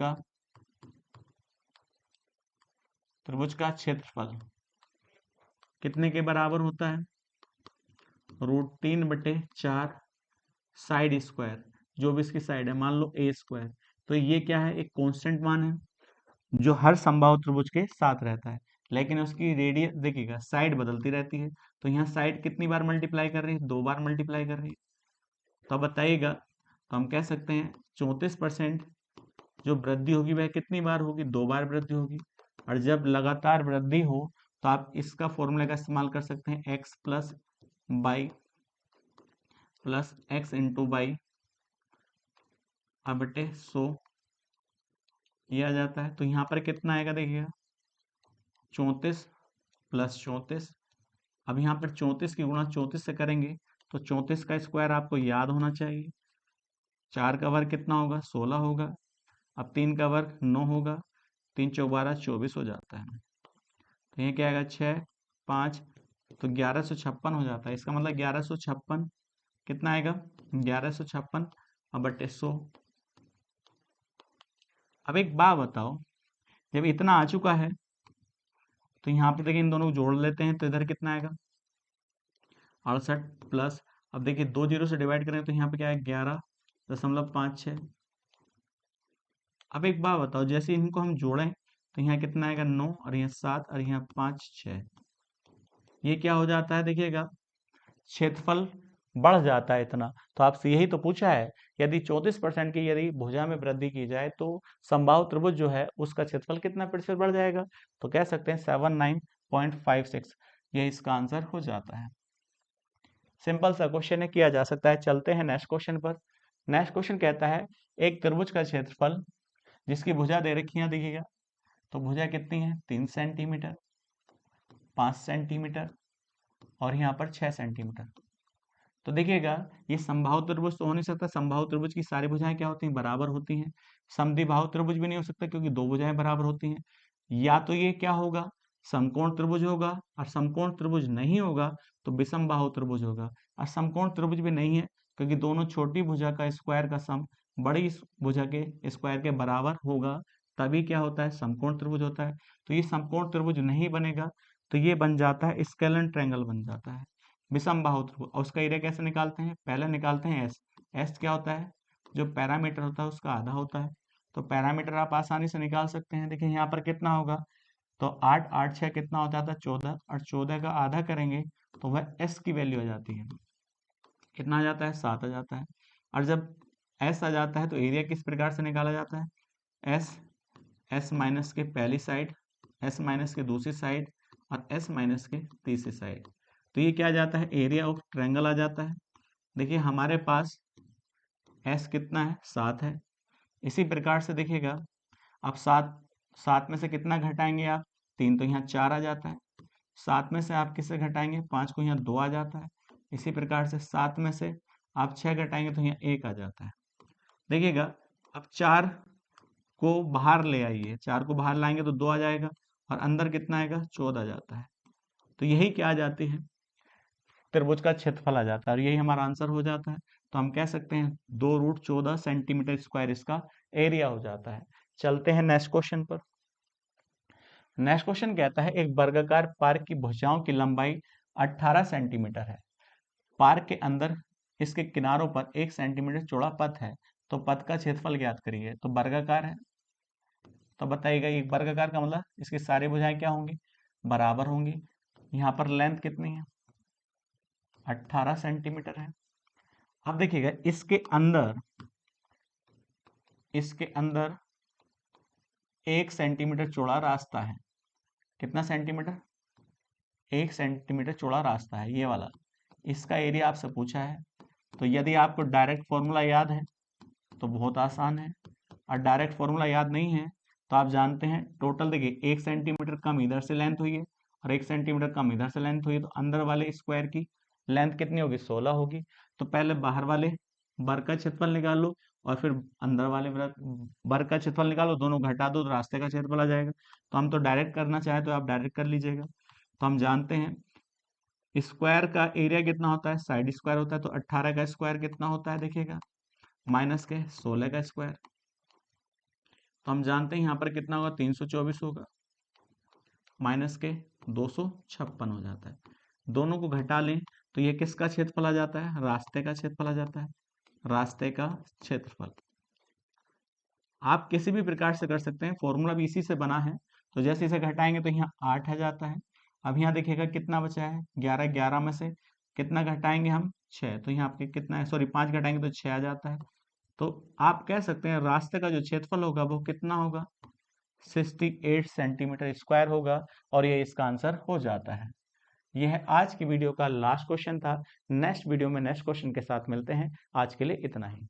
का क्षेत्रफल कितने के बराबर होता है? √3/4 साइड स्क्वायर, जो भी इसकी साइड है, मान लो a²। तो ये क्या है? एक कांस्टेंट मान है जो हर समबाहु त्रिभुज के साथ रहता है, लेकिन उसकी रेडियस देखिएगा साइड बदलती रहती है। तो यहाँ साइड कितनी बार मल्टीप्लाई कर रही है? 2 बार मल्टीप्लाई कर रही है। तो अब बताइएगा, तो हम कह सकते हैं 34% जो वृद्धि होगी वह कितनी बार होगी? 2 बार वृद्धि होगी। और जब लगातार वृद्धि हो तो आप इसका फॉर्मूला का इस्तेमाल कर सकते हैं, x plus by plus x into by बटे 100 ये आ जाता है। तो यहाँ पर कितना आएगा? देखिएगा 34 प्लस 34। अब यहाँ पर 34 की गुणा 34 से करेंगे तो 34 का स्क्वायर आपको याद होना चाहिए। 4 का वर्ग कितना होगा? 16 होगा। अब 3 का वर्ग 9 होगा। 3 चौक 12 24 हो जाता है। तो ये क्या आएगा? 6 5 तो 1156 हो जाता है। इसका मतलब 1156 कितना आएगा? 1156 अब बटे 100। अब एक बात बताओ, जब इतना आ चुका है तो यहाँ पर देखिए इन दोनों को जोड़ लेते हैं तो इधर कितना आएगा? 68 प्लस, अब देखिए 2 जीरो से डिवाइड करें तो यहाँ पे क्या है? 11.56। अब एक बात बताओ, जैसे इनको हम जोड़ें तो यहाँ कितना आएगा? 9 और यहाँ 7 और यहाँ 5 6। ये क्या हो जाता है? देखिएगा क्षेत्रफल बढ़ जाता है इतना। तो आपसे यही तो पूछा है, यदि 34% की यदि भुजा में वृद्धि की जाए तो समबाहु त्रिभुज जो है उसका क्षेत्रफल कितना प्रतिशत बढ़ जाएगा? तो कह सकते हैं 79.56। ये इसका आंसर हो जाता है। सिंपल सा क्वेश्चन है, किया जा सकता है। चलते हैं नेक्स्ट क्वेश्चन पर। नेक्स्ट क्वेश्चन कहता है एक त्रिभुज का क्षेत्रफल जिसकी भुजा दे रखी है, देखिएगा तो भुजा कितनी है? 3 सेंटीमीटर, 5 सेंटीमीटर और यहाँ पर 6 सेंटीमीटर। तो देखिएगा ये समबाहु त्रिभुज तो हो नहीं सकता। समबाहु त्रिभुज की सारी भुजाएं क्या होती हैं? बराबर होती हैं। समद्विबाहु त्रिभुज भी नहीं हो सकता क्योंकि 2 भुजाएं बराबर होती हैं। या तो ये क्या होगा? समकोण त्रिभुज होगा, और समकोण त्रिभुज नहीं होगा तो विषमबाहु त्रिभुज होगा। और समकोण त्रिभुज भी नहीं है क्योंकि दोनों छोटी भुजा का स्क्वायर का सम बड़ी भुजा के स्क्वायर के बराबर होगा, तभी क्या होता है? समकोण त्रिभुज होता है। तो ये समकोण त्रिभुज नहीं बनेगा, तो ये बन जाता है स्केलन ट्रायंगल बन जाता है, विषमबाहु त्रिभुज। और उसका एरिया कैसे निकालते हैं? पहले निकालते हैं एस। एस क्या होता है? जो पैरामीटर होता है उसका आधा होता है। तो पैरामीटर आप आसानी से निकाल सकते हैं। देखिए यहाँ पर कितना होगा? तो 8 8 6 कितना हो जाता है? 14, और 14 का आधा करेंगे तो वह एस की वैल्यू आ जाती है। कितना आ जाता है? 7 आ जाता है। और जब एस आ जाता है तो एरिया किस प्रकार से निकाला जाता है? एस एस माइनस के पहली साइड, एस माइनस के दूसरी साइड और एस माइनस के तीसरी साइड। तो ये क्या आ जाता है? एरिया ऑफ ट्रायंगल आ जाता है। देखिए हमारे पास एस कितना है? 7 है। इसी प्रकार से देखिएगा आप 7 7 में से कितना घटाएंगे आप? 3, तो यहाँ 4 आ जाता है। 7 में से आप किससे घटाएंगे? 5 को, यहाँ 2 आ जाता है। इसी प्रकार से 7 में से आप 6 घटाएंगे तो यहाँ 1 आ जाता है। देखिएगा अब 4 को बाहर ले आइए, 4 को बाहर लाएंगे तो 2 आ जाएगा, और अंदर कितना आएगा? 14 आ जाता है। तो यही क्या आ जाती है? त्रिभुज का क्षेत्रफल आ जाता है, और यही हमारा आंसर हो जाता है। तो हम कह सकते हैं 2√14 सेंटीमीटर स्क्वायर इसका एरिया हो जाता है। चलते हैं नेक्स्ट क्वेश्चन पर। नेक्स्ट क्वेश्चन कहता है एक वर्गाकार पार्क की भुजाओं की लंबाई 18 सेंटीमीटर है। पार्क के अंदर इसके किनारों पर 1 सेंटीमीटर चौड़ा पथ है, तो पथ का क्षेत्रफल ज्ञात करिए। तो वर्गाकार है, तो बताइएगा ये वर्गाकार का मतलब इसकी सारी भुजाएं क्या होंगी? बराबर होंगी। यहाँ पर लेंथ कितनी है? 18 सेंटीमीटर है। अब देखिएगा इसके अंदर 1 सेंटीमीटर चौड़ा रास्ता है। कितना सेंटीमीटर? 1 सेंटीमीटर चौड़ा रास्ता है ये वाला। इसका एरिया आपसे पूछा है। तो यदि आपको डायरेक्ट फॉर्मूला याद है तो बहुत आसान है, और डायरेक्ट फॉर्मूला याद नहीं है तो आप जानते हैं टोटल। देखिए 1 सेंटीमीटर कम इधर से लेंथ हुई है और 1 सेंटीमीटर कम इधर से लेंथ हुई है, तो अंदर वाले स्क्वायर की लेंथ कितनी होगी? 16 होगी। तो पहले बाहर वाले वर्ग का क्षेत्रफल निकालो और फिर अंदर वाले वर्ग का क्षेत्रफल निकालो, दोनों घटा दो तो रास्ते का क्षेत्रफल आ जाएगा। तो हम तो डायरेक्ट करना चाहे तो आप डायरेक्ट कर लीजिएगा। तो हम जानते हैं स्क्वायर का एरिया कितना होता है? साइड स्क्वायर होता है। तो 18 का स्क्वायर कितना होता है? देखिएगा माइनस के 16 का स्क्वायर। तो हम जानते हैं यहाँ पर कितना होगा? 324 होगा, माइनस के 256 हो जाता है। दोनों को घटा लें तो ये किसका क्षेत्रफल आ जाता है? रास्ते का क्षेत्रफल आ जाता है, रास्ते का क्षेत्रफल। आप किसी भी प्रकार से कर सकते हैं, फॉर्मूला भी इसी से बना है। तो जैसे इसे घटाएंगे तो यहाँ 8 आ जाता है। अब यहाँ देखिएगा कितना बचा है? 11, 11 में से कितना घटाएंगे हम? 6। तो यहाँ आपके कितना है? सॉरी 5 घटाएंगे तो 6 आ जाता है। तो आप कह सकते हैं रास्ते का जो क्षेत्रफल होगा वो कितना होगा? 68 सेंटीमीटर स्क्वायर होगा, और ये इसका आंसर हो जाता है। यह आज की वीडियो का लास्ट क्वेश्चन था। नेक्स्ट वीडियो में नेक्स्ट क्वेश्चन के साथ मिलते हैं। आज के लिए इतना ही।